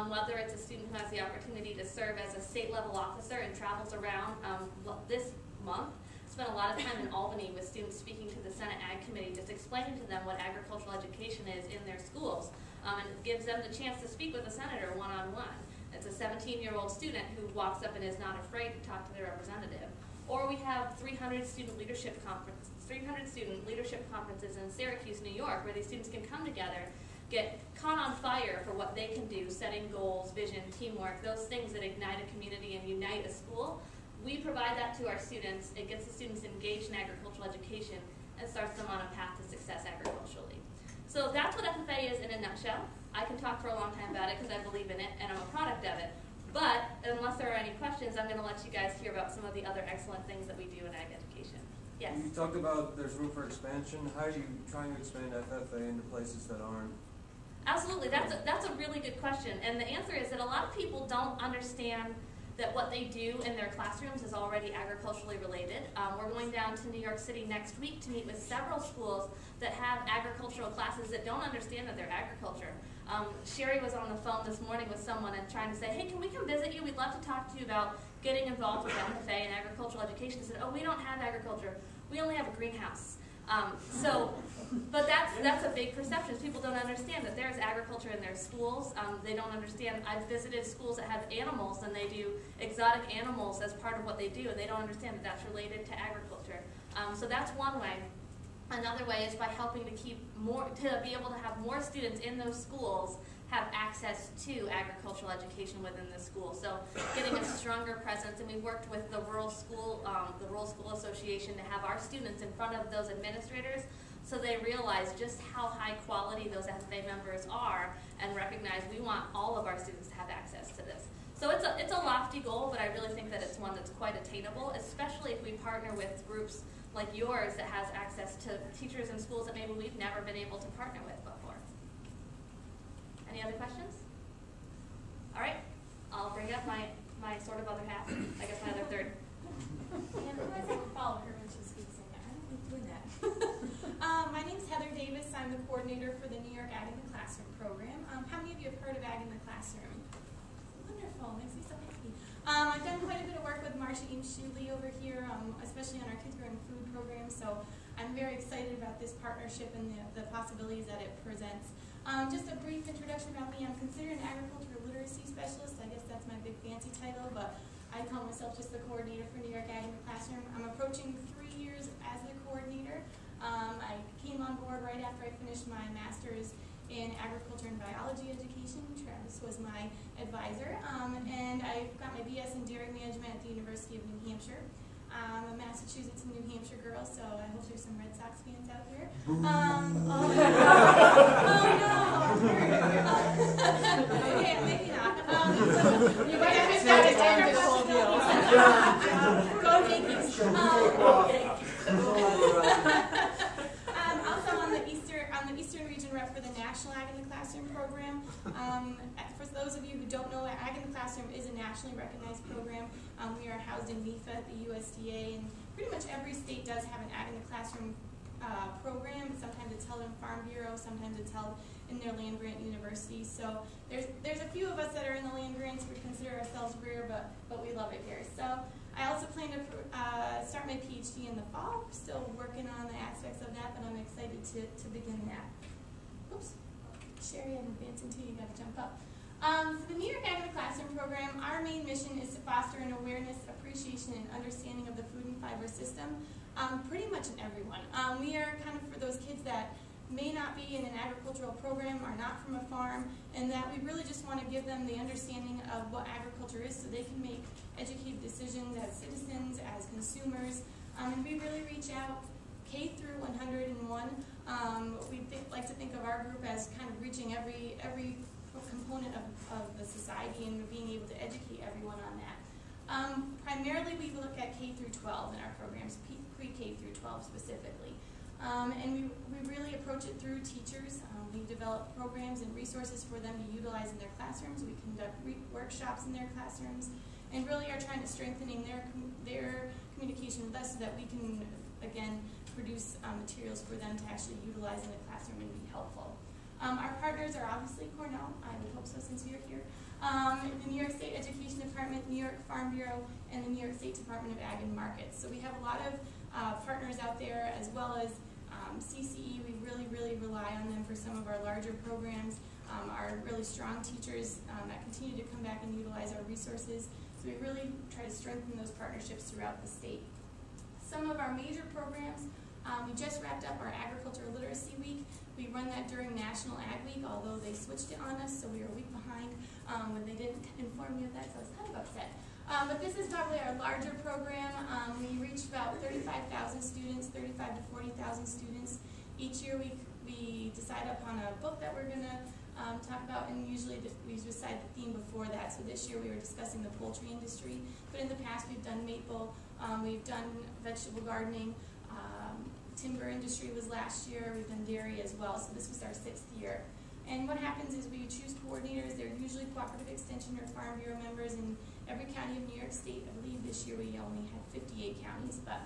Whether it's a student who has the opportunity to serve as a state-level officer and travels around this month, spent a lot of time in Albany with students speaking to the Senate Ag Committee, just explaining to them what agricultural education is in their schools, and it gives them the chance to speak with a senator one-on-one. It's a 17-year-old student who walks up and is not afraid to talk to their representative. Or we have 300 student leadership conferences in Syracuse, New York, where these students can come together, get caught on fire for what they can do, setting goals, vision, teamwork, those things that ignite a community and unite a school. We provide that to our students. It gets the students engaged in agricultural education and starts them on a path to success agriculturally. So that's what FFA is in a nutshell. I can talk for a long time about it because I believe in it and I'm a product of it. But unless there are any questions, I'm going to let you guys hear about some of the other excellent things that we do in ag education. Yes? You talked about there's room for expansion. How are you trying to expand FFA into places that aren't? Absolutely. That's a really good question. And the answer is that a lot of people don't understand that what they do in their classrooms is already agriculturally related. We're going down to New York City next week to meet with several schools that have agricultural classes that don't understand that they're agriculture. Shari was on the phone this morning with someone and trying to say, hey, can we come visit you? We'd love to talk to you about getting involved with FFA and agricultural education. They said, oh, we don't have agriculture. We only have a greenhouse. But that's a big perception. People don't understand that there's agriculture in their schools. They don't understand. I've visited schools that have animals and they do exotic animals as part of what they do, and they don't understand that that's related to agriculture. So that's one way. Another way is by helping to be able to have more students in those schools have access to agricultural education within the school. So getting a stronger presence, and we worked with the Rural School Association to have our students in front of those administrators so they realize just how high quality those FFA members are and recognize we want all of our students to have access to this. So it's a lofty goal, but I really think that it's one that's quite attainable, especially if we partner with groups like yours that has access to teachers in schools that maybe we've never been able to partner with before. Any other questions? All right, I'll bring up my sort of other half, I guess my other third. And I can follow her when she speaks in there. I don't like doing that. My name's Heather Davis. I'm the coordinator for the New York Ag in the Classroom program. How many of you have heard of Ag in the Classroom? Wonderful, makes me so happy. I've done quite a bit of work with Marcia and Juleah over here, especially on our Kids Growing Food program, so I'm very excited about this partnership and the possibilities that it presents. Just a brief introduction about me. I'm considered an agricultural literacy specialist. I guess that's my big fancy title, but I call myself just the coordinator for New York Ag in the Classroom. I'm approaching 3 years as the coordinator. I came on board right after I finished my master's in agriculture and biology education. Travis was my advisor. And I've got my BS in dairy management at the University of New Hampshire. I'm a Massachusetts and New Hampshire girl, so I hope there's some Red Sox fans out here. Okay, maybe not. You might have missed out Go Yankees. Also on the Eastern region rep for the National Ag in the Classroom program. For those of you who don't know, Ag in the Classroom is a nationally recognized program. We are housed in NEFA at the USDA, and pretty much every state does have an Ag in the Classroom program. Sometimes it's held in Farm Bureau, sometimes it's held in their land-grant universities. So there's a few of us that are in the land grants. We consider ourselves rare, but we love it here. So I also plan to start my PhD in the fall. Still working on the aspects of that, but I'm excited to begin that. Oops, Shari, I'm advancing too, you gotta jump up. For the New York Ag in the Classroom program, our main mission is to foster an awareness, appreciation, and understanding of the food and fiber system, pretty much in everyone. We are kind of for those kids that may not be in an agricultural program, are not from a farm, and that we really just want to give them the understanding of what agriculture is so they can make educated decisions as citizens, as consumers, and we really reach out K through 101. We like to think of our group as kind of reaching every component of the society and being able to educate everyone on that. Primarily we look at K through 12 in our programs, pre-K through 12 specifically. And we really approach it through teachers. We develop programs and resources for them to utilize in their classrooms. We conduct workshops in their classrooms and really are trying to strengthening their communication with us so that we can, again, produce materials for them to actually utilize in the classroom and be helpful. Our partners are obviously Cornell, I would hope so since you're here, the New York State Education Department, New York Farm Bureau, and the New York State Department of Ag and Markets. So we have a lot of partners out there, as well as CCE. We really rely on them for some of our larger programs. Our really strong teachers that continue to come back and utilize our resources. So we really try to strengthen those partnerships throughout the state. Some of our major programs, we just wrapped up our Agriculture Literacy Week. We run that during National Ag Week, although they switched it on us, so we were a week behind when they didn't inform me of that, so I was kind of upset. But this is probably our larger program. We reach about 35,000 students, 35 to 40,000 students. Each year we decide upon a book that we're going to talk about, and usually we decide the theme before that. So this year we were discussing the poultry industry, but in the past we've done maple, we've done vegetable gardening, timber industry was last year, we've done dairy as well, so this was our 6th year. And what happens is we choose coordinators. They're usually cooperative extension or farm bureau members in every county of New York State. I believe this year we only had 58 counties, but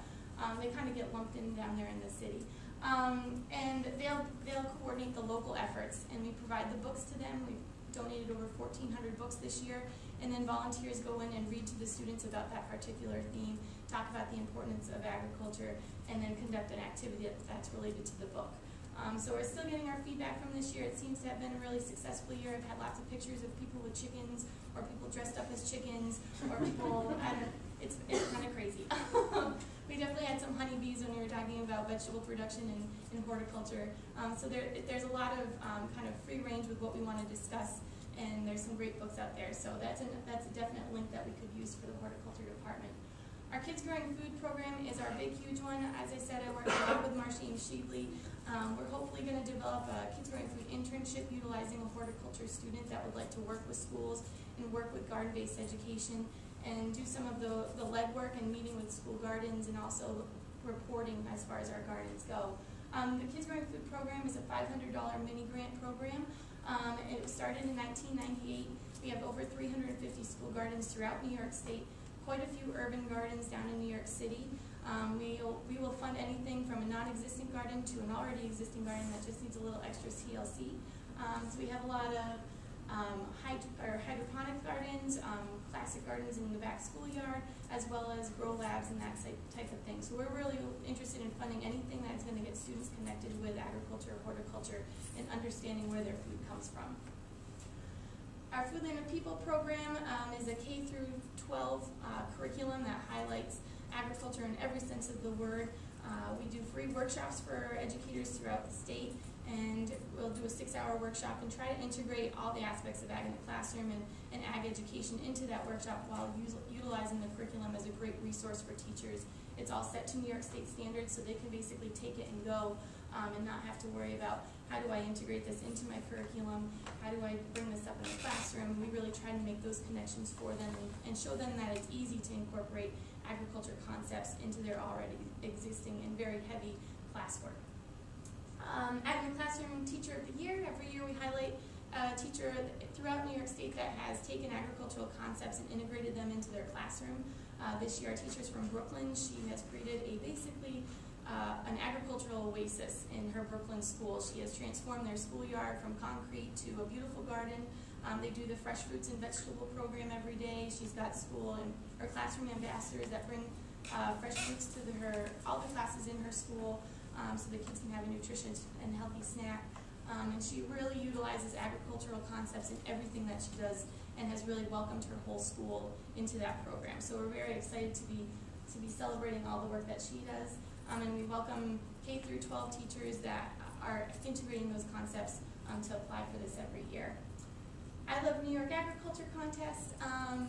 they kind of get lumped in down there in the city. And they'll coordinate the local efforts, and we provide the books to them. We've donated over 1,400 books this year, and then volunteers go in and read to the students about that particular theme, talk about the importance of agriculture, and then conduct an activity that's related to the book. So we're still getting our feedback from this year. It seems to have been a really successful year. I've had lots of pictures of people with chickens, or people dressed up as chickens, or people, it's kind of crazy. We definitely had some honeybees when we were talking about vegetable production and horticulture. So there's a lot of kind of free range with what we want to discuss, and there's some great books out there. So that's a definite link that we could use for the horticulture department. Our Kids Growing Food program is our big, huge one. As I said, I work a lot with Marcy and Sheedley. We're hopefully going to develop a Kids Growing Food internship utilizing a horticulture student that would like to work with schools and work with garden-based education and do some of the legwork and meeting with school gardens and also reporting as far as our gardens go. The Kids Growing Food program is a $500 mini grant program. It started in 1998. We have over 350 school gardens throughout New York State. Quite a few urban gardens down in New York City. We will fund anything from a non-existing garden to an already existing garden that just needs a little extra TLC. So we have a lot of hydroponic gardens, classic gardens in the back schoolyard, as well as grow labs and that type of thing. So we're really interested in funding anything that's going to get students connected with agriculture, horticulture, and understanding where their food comes from. Our Food, Land, and People program is a K through 12 curriculum that highlights agriculture in every sense of the word. We do free workshops for educators throughout the state, and we'll do a 6-hour workshop and try to integrate all the aspects of ag in the classroom and ag education into that workshop while utilizing the curriculum as a great resource for teachers. It's all set to New York State standards, so they can basically take it and go and not have to worry about how do I integrate this into my curriculum, how do I bring this up in the classroom. We really try to make those connections for them and show them that it's easy to incorporate agriculture concepts into their already existing and very heavy classwork. Ag in the Classroom Teacher of the Year. Every year we highlight a teacher throughout New York State that has taken agricultural concepts and integrated them into their classroom. This year our teacher's from Brooklyn. She has created an agricultural oasis in her Brooklyn school. She has transformed their schoolyard from concrete to a beautiful garden. They do the fresh fruits and vegetable program every day. She's got school and her classroom ambassadors that bring fresh fruits to all the classes in her school, so the kids can have a nutritious and healthy snack. And she really utilizes agricultural concepts in everything that she does, and has really welcomed her whole school into that program. So we're very excited to be celebrating all the work that she does. And we welcome K through 12 teachers that are integrating those concepts to apply for this every year. I Love New York Agriculture Contest.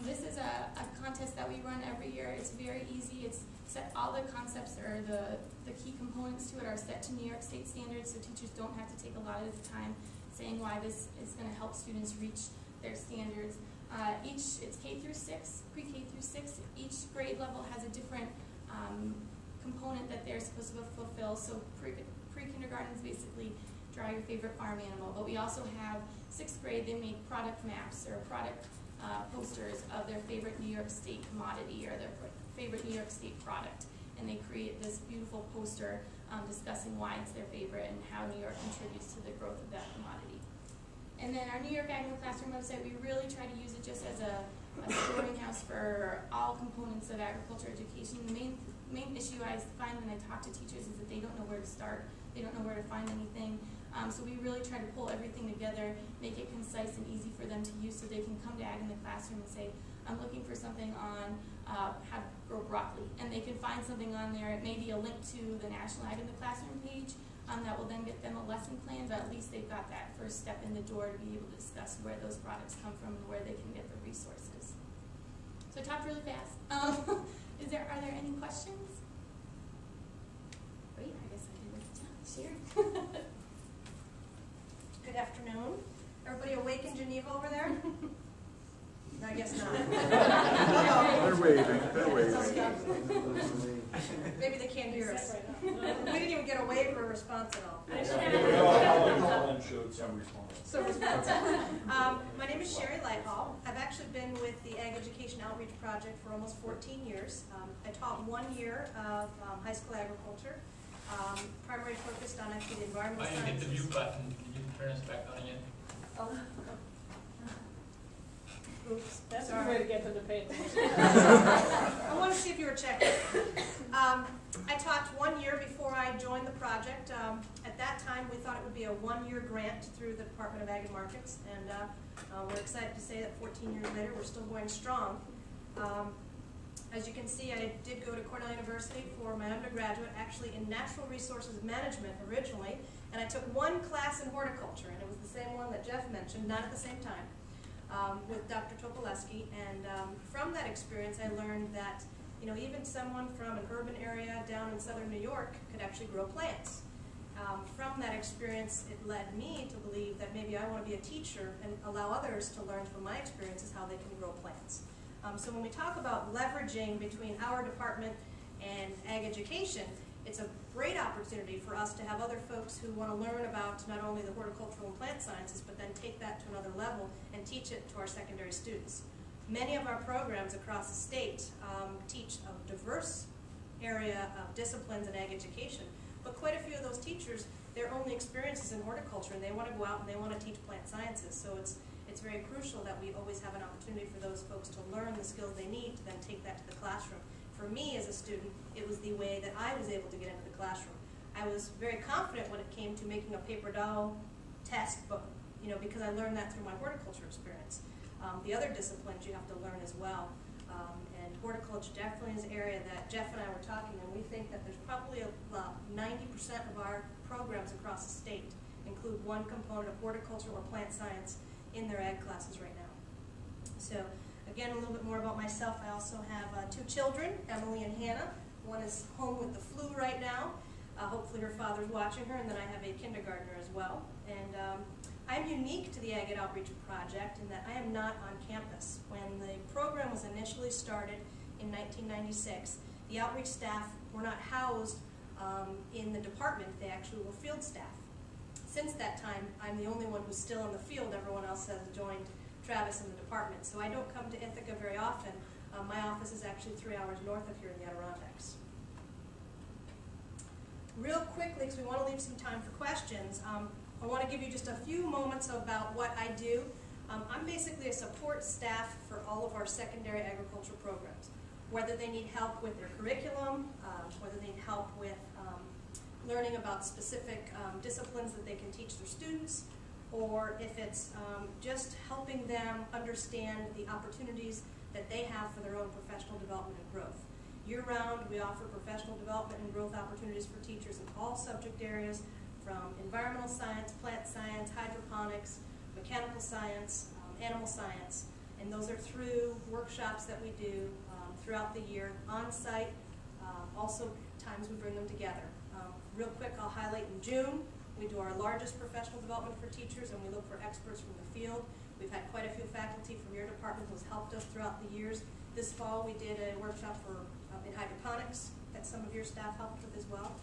This is a contest that we run every year. It's very easy. It's set, all the concepts or the key components to it are set to New York State standards, so teachers don't have to take a lot of the time saying why this is going to help students reach their standards. It's K through 6, pre-K through 6. Each grade level has a different component that they're supposed to fulfill. So pre-kindergarten is basically draw your favorite farm animal, but we also have 6th grade, they make product maps or product posters of their favorite New York State commodity or their favorite New York State product, and they create this beautiful poster discussing why it's their favorite and how New York contributes to the growth of that commodity. And then our New York Ag in the Classroom website, we really try to use it just as a storing house for all components of agriculture education. The main issue I find when I talk to teachers is that they don't know where to start. They don't know where to find anything. So we really try to pull everything together, make it concise and easy for them to use, so they can come to Ag in the Classroom and say, I'm looking for something on how to grow broccoli. And they can find something on there. It may be a link to the National Ag in the Classroom page that will then get them a lesson plan, but at least they've got that first step in the door to be able to discuss where those products come from and where they can get the resources. So I talked really fast. Are there any questions? Wait, I guess I did this time. Shari. Good afternoon. Everybody awake in Geneva over there? No, I guess not. They're waving. They're waving. Maybe they can't hear us. We didn't even get a wave or a response at all. Showed some response. So response. My name is Shari Lighthall. I've actually been with the Ag Education Outreach Project for almost 14 years. I taught 1 year of high school agriculture, primarily focused on actually the environmental sciences. I hit the mute button. Can you turn us back on again? Oh. Oops. That's a way to get them to pay attention. I want to see if you were checking. I taught 1 year before I joined the project. At that time, we thought it would be a 1-year grant through the Department of Ag and Markets, and we're excited to say that 14 years later, we're still going strong. As you can see, I did go to Cornell University for my undergraduate, actually in Natural Resources Management originally, and I took 1 class in horticulture, and it was the same one that Jeff mentioned, not at the same time. With Dr. Tolosky, and from that experience I learned that even someone from an urban area down in southern New York could actually grow plants. From that experience it led me to believe that maybe I want to be a teacher and allow others to learn from my experiences how they can grow plants. So when we talk about leveraging between our department and ag education, it's a great opportunity for us to have other folks who want to learn about not only the horticultural and plant sciences, but then take that to another level and teach it to our secondary students. Many of our programs across the state teach a diverse area of disciplines in ag education, but quite a few of those teachers, their only experience is in horticulture, and they want to go out and they want to teach plant sciences. So it's very crucial that we always have an opportunity for those folks to learn the skills they need to then take that to the classroom. For me as a student, it was the way that I was able to get into the classroom. I was very confident when it came to making a paper doll test, but because I learned that through my horticulture experience. The other disciplines you have to learn as well. And horticulture definitely is an area that Jeff and I were talking, and we think that there's probably about 90% of our programs across the state include 1 component of horticulture or plant science in their ag classes right now. So again, a little bit more about myself. I also have 2 children, Emily and Hannah. One is home with the flu right now. Hopefully her father's watching her, and then I have a kindergartner as well. And I'm unique to the Ag Ed Outreach Project in that I am not on campus. When the program was initially started in 1996, the outreach staff were not housed in the department. They actually were field staff. Since that time, I'm the only one who's still in the field. Everyone else has joined Travis in the department. So I don't come to Ithaca very often. My office is actually 3 hours north of here in the Adirondacks. Real quickly, because we want to leave some time for questions, I want to give you just a few moments about what I do. I'm basically a support staff for all of our secondary agriculture programs. Whether they need help with their curriculum, whether they need help with learning about specific disciplines that they can teach their students, or if it's just helping them understand the opportunities that they have for their own professional development and growth. Year-round, we offer professional development and growth opportunities for teachers in all subject areas, from environmental science, plant science, hydroponics, mechanical science, animal science, and those are through workshops that we do throughout the year, on-site, also times we bring them together. Real quick, I'll highlight in June, we do our largest professional development for teachers, and we look for experts from the field. We've had quite a few faculty from your department who's helped us throughout the years. This fall, we did a workshop in hydroponics that some of your staff helped with as well.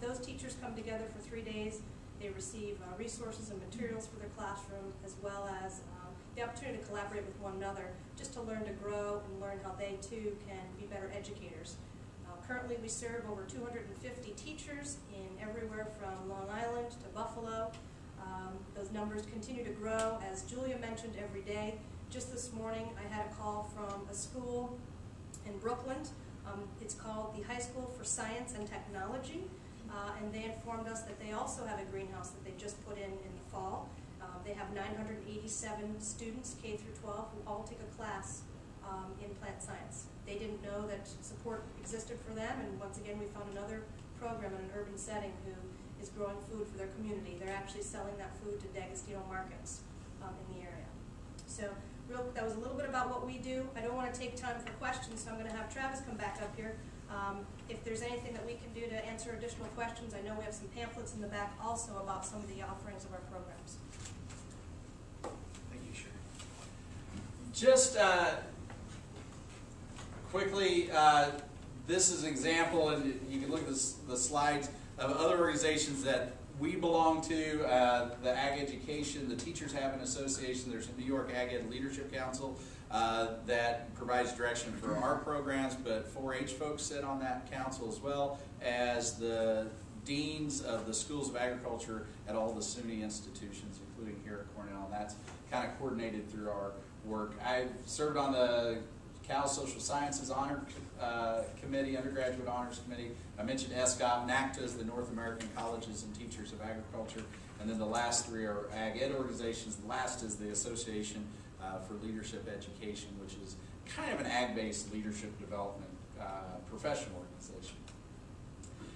Those teachers come together for 3 days. They receive resources and materials for their classroom, as well as the opportunity to collaborate with one another, just to learn to grow and learn how they too can be better educators. Currently, we serve over 250 teachers in everywhere from Long Island to Buffalo. Those numbers continue to grow, as Julia mentioned, every day. Just this morning, I had a call from a school in Brooklyn. It's called the High School for Science and Technology, and they informed us that they also have a greenhouse that they just put in the fall. They have 987 students, K through 12, who all take a class in plant science. They didn't know that support existed for them, and once again, we found another program in an urban setting who is growing food for their community. They're actually selling that food to D'Agostino markets in the area. So that was a little bit about what we do. I don't want to take time for questions, so I'm going to have Travis come back up here. If there's anything that we can do to answer additional questions, I know we have some pamphlets in the back also about some of the offerings of our programs. Thank you, Shari. Just quickly, this is an example, and you can look at the slides of other organizations that we belong to, the Ag Education, the Teachers have an association. There's a New York Ag Ed Leadership Council that provides direction for our programs, but 4-H folks sit on that council, as well as the deans of the schools of agriculture at all the SUNY institutions, including here at Cornell, and that's kind of coordinated through our work. I've served on the Cal Social Sciences Honor Committee, Undergraduate Honors Committee. I mentioned ESCOP. NACTA is the North American Colleges and Teachers of Agriculture. And then the last three are Ag Ed organizations. The last is the Association for Leadership Education, which is kind of an ag-based leadership development professional organization.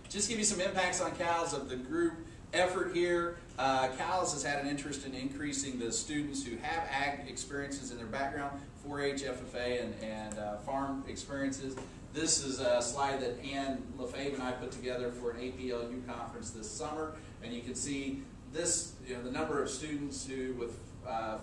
Just to give you some impacts on CALS of the group effort here. CALS has had an interest in increasing the students who have ag experiences in their background, 4-H, FFA, and farm experiences. This is a slide that Ann Lefebvre and I put together for an APLU conference this summer, and you can see this, the number of students who with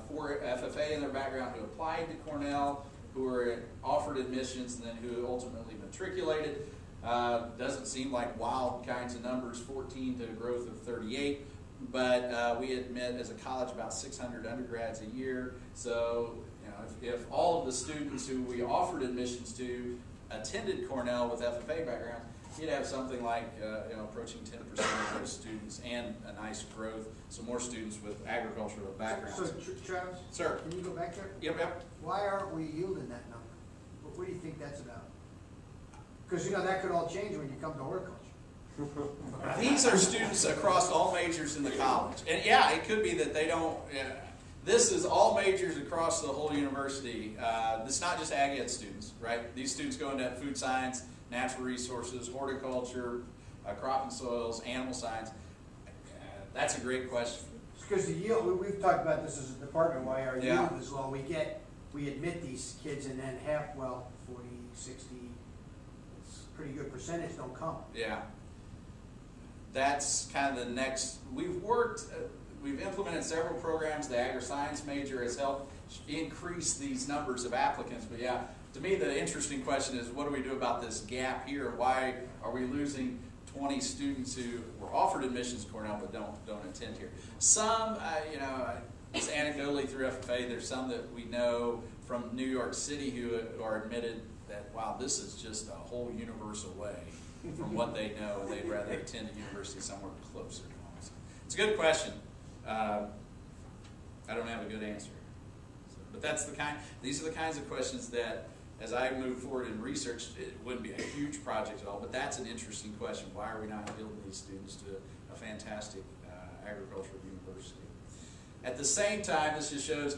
4 FFA in their background who applied to Cornell, who were offered admissions, and then who ultimately matriculated. Doesn't seem like wild kinds of numbers, 14 to a growth of 38, but we admit as a college about 600 undergrads a year. So if all of the students who we offered admissions to attended Cornell with FFA backgrounds, you'd have something like approaching 10% of those students, and a nice growth, so more students with agricultural backgrounds. So Travis, sir, can you go back there? Yep. Why aren't we yielding that number? What do you think that's about? Because that could all change when you come to horticulture. These are students across all majors in the college, and yeah, it could be that they don't. This is all majors across the whole university. It's not just Ag Ed students, right? These students go into food science, natural resources, horticulture, crop and soils, animal science. That's a great question. Because the yield, we've talked about this as a department, why our yield is low. We admit these kids, and then 40, 60, it's a pretty good percentage don't come. Yeah. That's kind of the next. We've implemented several programs. The agri-science major has helped increase these numbers of applicants. But yeah, to me the interesting question is, what do we do about this gap here? Why are we losing 20 students who were offered admissions to Cornell but don't attend here? Some, just anecdotally through FFA, there's some that we know from New York City who are admitted that, wow, this is just a whole universe away from what they know, and they'd rather attend a university somewhere closer to home. So it's a good question. I don't have a good answer. But these are the kinds of questions that, as I move forward in research, it wouldn't be a huge project at all, but that's an interesting question. Why are we not building these students to a fantastic agricultural university? At the same time, this just shows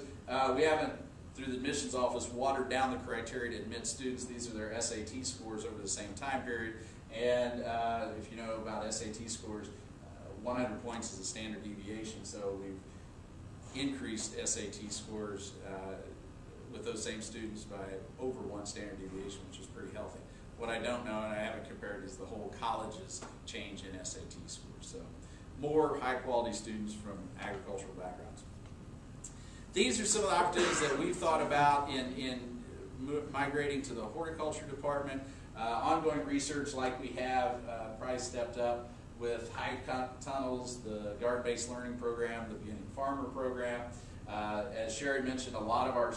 we haven't, through the admissions office, watered down the criteria to admit students. These are their SAT scores over the same time period. And if you know about SAT scores, 100 points is a standard deviation, so we've increased SAT scores with those same students by over 1 standard deviation, which is pretty healthy. What I don't know, and I haven't compared, is the whole college's change in SAT scores. So more high-quality students from agricultural backgrounds. These are some of the opportunities that we've thought about in migrating to the horticulture department. Ongoing research like we have probably stepped up with high tunnels, the garden-based learning program, the beginning farmer program. As Shari mentioned, a lot of our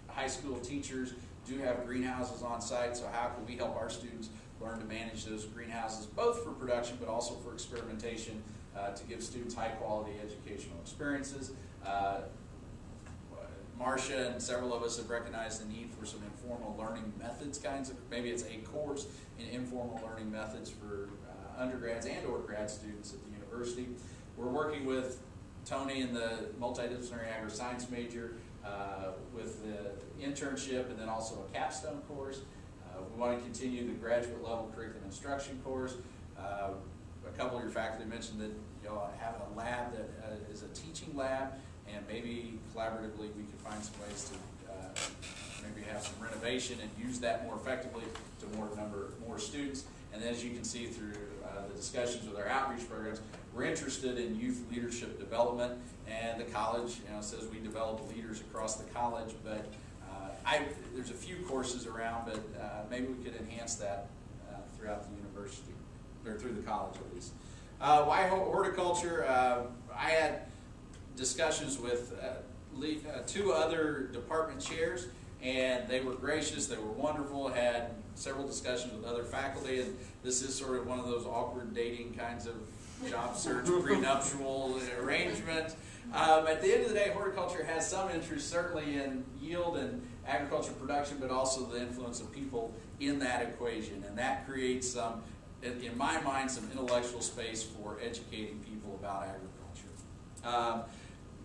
high school teachers do have greenhouses on site, so how can we help our students learn to manage those greenhouses, both for production but also for experimentation, to give students high-quality educational experiences. Marcia and several of us have recognized the need for some informal learning methods kinds of, maybe it's a course in informal learning methods for undergrads and or grad students at the university. We're working with Tony in the multidisciplinary agri-science major with the internship and then also a capstone course. We want to continue the graduate level curriculum instruction course. A couple of your faculty mentioned that y'all have a lab that is a teaching lab, and maybe collaboratively we could find some ways to maybe have some renovation and use that more effectively to more students. And as you can see through the discussions with our outreach programs, we're interested in youth leadership development, and the college says we develop leaders across the college, but there's a few courses around, but maybe we could enhance that throughout the university, or through the college at least. Why horticulture? I had discussions with 2 other department chairs, and they were gracious, they were wonderful, had several discussions with other faculty, and this is sort of one of those awkward dating kinds of job search, prenuptial arrangement. At the end of the day, horticulture has some interest certainly in yield and agriculture production, but also the influence of people in that equation, and that creates some, in my mind, some intellectual space for educating people about agriculture.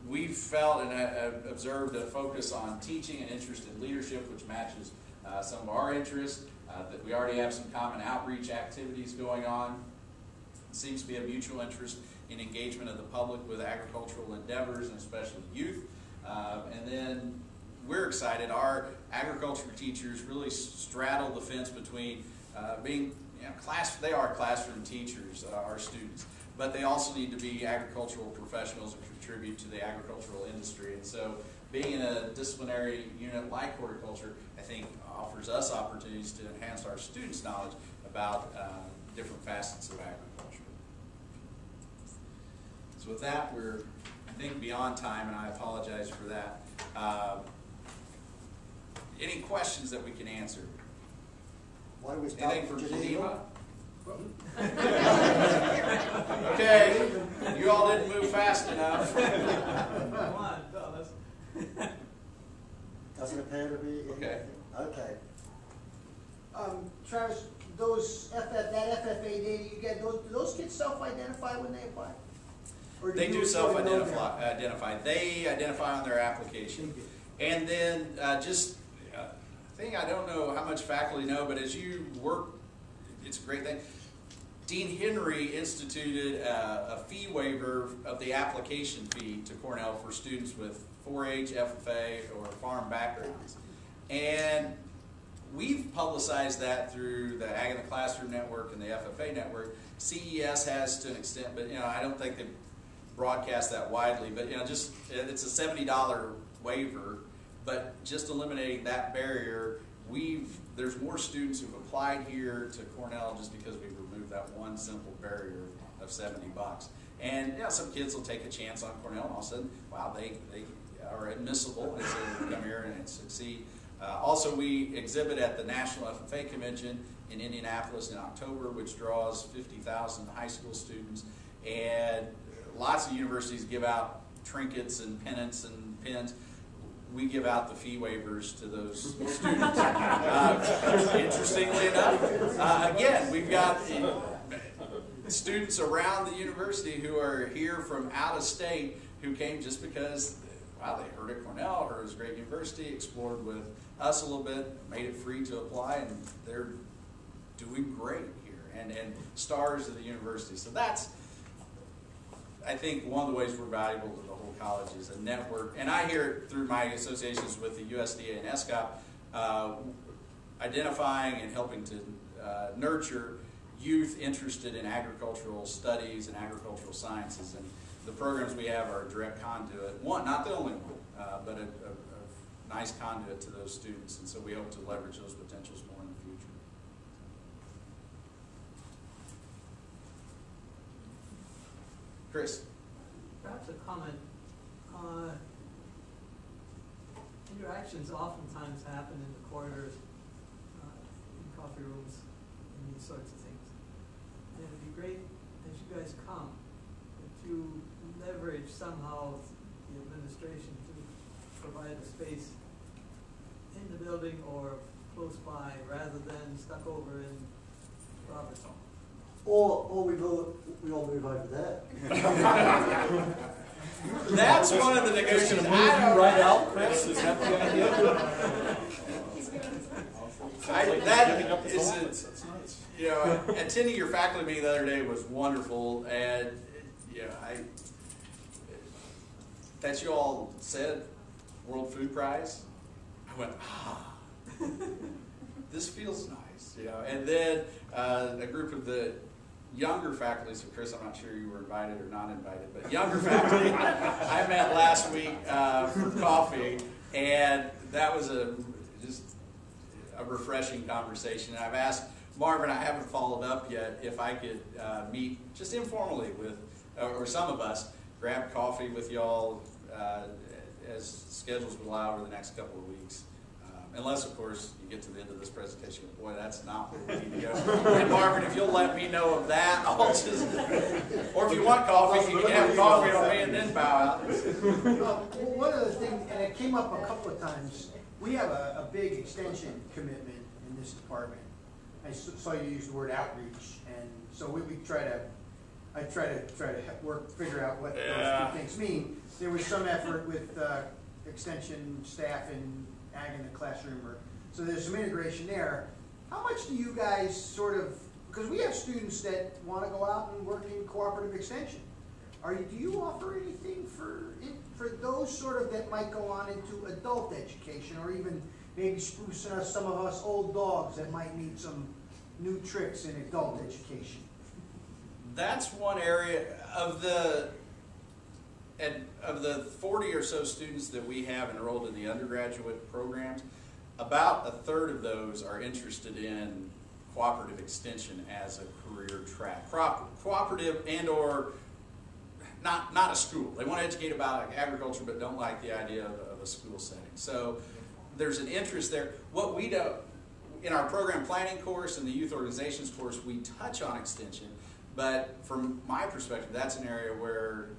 We've felt and observed a focus on teaching and interest in leadership, which matches some of our interests, that we already have some common outreach activities going on. It seems to be a mutual interest in engagement of the public with agricultural endeavors, and especially youth. And then we're excited. Our agriculture teachers really straddle the fence between being, they are classroom teachers, our students, but they also need to be agricultural professionals and contribute to the agricultural industry. And so being in a disciplinary unit like horticulture, I think, offers us opportunities to enhance our students' knowledge about different facets of agriculture. So with that, we're, I think, beyond time, and I apologize for that. Any questions that we can answer? Why don't we start Anything with for Geneva? Okay, you all didn't move fast enough. Come on, tell us. Doesn't appear to be anything. Okay. Travis, that FFA data you get, do those kids self-identify when they apply? Or They do you sort of know them? self-identify. They identify on their application. And then just a thing I don't know how much faculty know, but as you work, it's a great thing. Dean Henry instituted a fee waiver of the application fee to Cornell for students with 4-H, FFA, or farm backgrounds. And we've publicized that through the Ag in the Classroom Network and the FFA Network. CES has to an extent, but I don't think they broadcast that widely. But just it's a $70 waiver. But just eliminating that barrier, there's more students who've applied here to Cornell just because we've removed that one simple barrier of $70. And some kids will take a chance on Cornell, and all of a sudden, wow, they are admissible, and so they come here and succeed. Also, we exhibit at the National FFA Convention in Indianapolis in October, which draws 50,000 high school students, and lots of universities give out trinkets and pennants and pins. we give out the fee waivers to those students. Interestingly enough, again, we've got students around the university who are here from out of state who came just because, wow, they heard at Cornell, heard it was a great university, explored with us a little bit, made it free to apply, and they're doing great here, and stars of the university. So that's, I think, one of the ways we're valuable to the whole college is a network. And I hear it through my associations with the USDA and SCOP, identifying and helping to nurture youth interested in agricultural studies and agricultural sciences. And the programs we have are a direct conduit, one, not the only one, but a nice conduit to those students. And so we hope to leverage those potentials more in the future. Chris? Perhaps a comment. Interactions oftentimes happen in the corridors, in coffee rooms, and these sorts of things. And it would be great as you guys come that you leverage somehow the administration to provide a space in the building or close by rather than stuck over in Robert's home. Or we all move over there. That's one of the negotiations. Right out, Chris? Is that the idea? That is, you know, attending your faculty meeting the other day was wonderful, and you know, that you all said World Food Prize. I went, this feels nice, you know. And then a group of the younger faculty, so Chris, I'm not sure you were invited or not invited, but younger faculty I met last week for coffee, and that was just a refreshing conversation. And I've asked Marvin, I haven't followed up yet, if I could meet just informally with, or some of us, grab coffee with y'all as schedules would allow over the next couple of weeks. Unless, of course, you get to the end of this presentation, boy, that's not where we need to go. And Marvin, if you'll let me know of that, I'll just, or if you want coffee, you can have coffee on me and then bow out. One of the things, and it came up a couple of times, we have a big extension commitment in this department. I saw you use the word outreach, and so I try to figure out what those two things mean. There was some effort with extension staff in ag in the classroom, so there's some integration there. How much do you guys sort of, because we have students that want to go out and work in cooperative extension. Do you offer anything for those sort of that might go on into adult education, or even maybe sprucing us, some of us old dogs that might need some new tricks in adult education? That's one area of the 40 or so students that we have enrolled in the undergraduate programs, about a third of those are interested in cooperative extension as a career track. Cooperative and or not a school. They want to educate about agriculture but don't like the idea of a school setting. So there's an interest there. What we do in our program planning course and the youth organizations course, we touch on extension, but from my perspective, that's an area where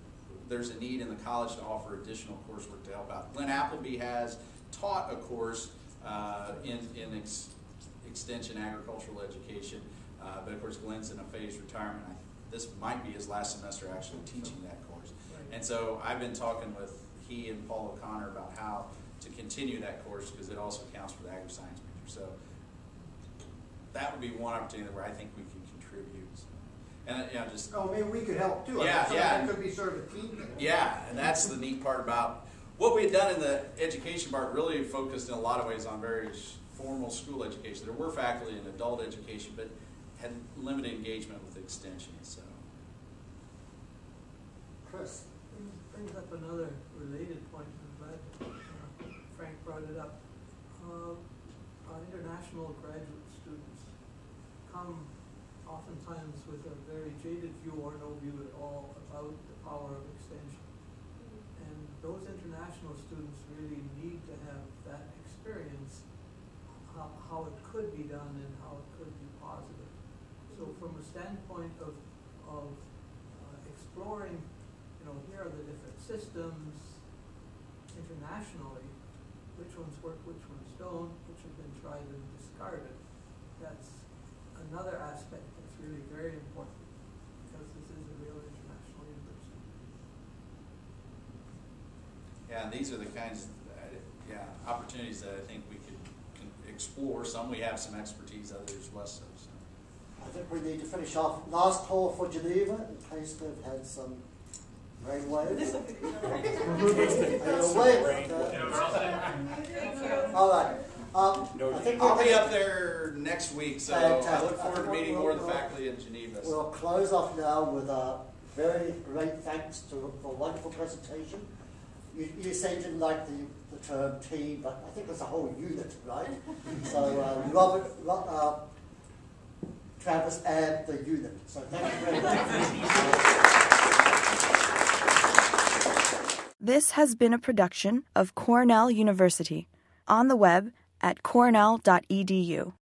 there's a need in the college to offer additional coursework to help out. Glenn Appleby has taught a course in extension agricultural education, but of course Glenn's in a phased retirement. This might be his last semester actually teaching that course. And so I've been talking with he and Paul O'Connor about how to continue that course because it also counts for the agri-science major. So that would be one opportunity where I think we can contribute. And just maybe we could help too. Yeah. That could be sort of a team thing. Yeah, and that's the neat part about what we had done in the education part. Really focused in a lot of ways on very formal school education. There were faculty in adult education, but had limited engagement with extension. So, Chris, Brings up another related point. I'm glad Frank brought it up. Our international graduate students come oftentimes with a very jaded view or no view at all about the power of extension. And those international students really need to have that experience, how it could be done and how it could be positive. So from a standpoint of exploring, here are the different systems internationally, which ones work, which ones don't, which have been tried and discarded. That's another aspect that's really very important, because this is a real international university. Yeah, and these are the kinds of opportunities that I think we can explore. Some we have some expertise, others less so. I think we need to finish off. Last call for Geneva, in case they've had some rain waves. Are you awake? All right. I think I'll be up there next week, so I look forward to meeting more of the faculty in Geneva. We'll close off now with a very great thanks for a wonderful presentation. You said you didn't like the term team, but I think it's a whole unit, right? So Robert, Travis, and the unit. So thank you very much. This has been a production of Cornell University, on the web at cornell.edu.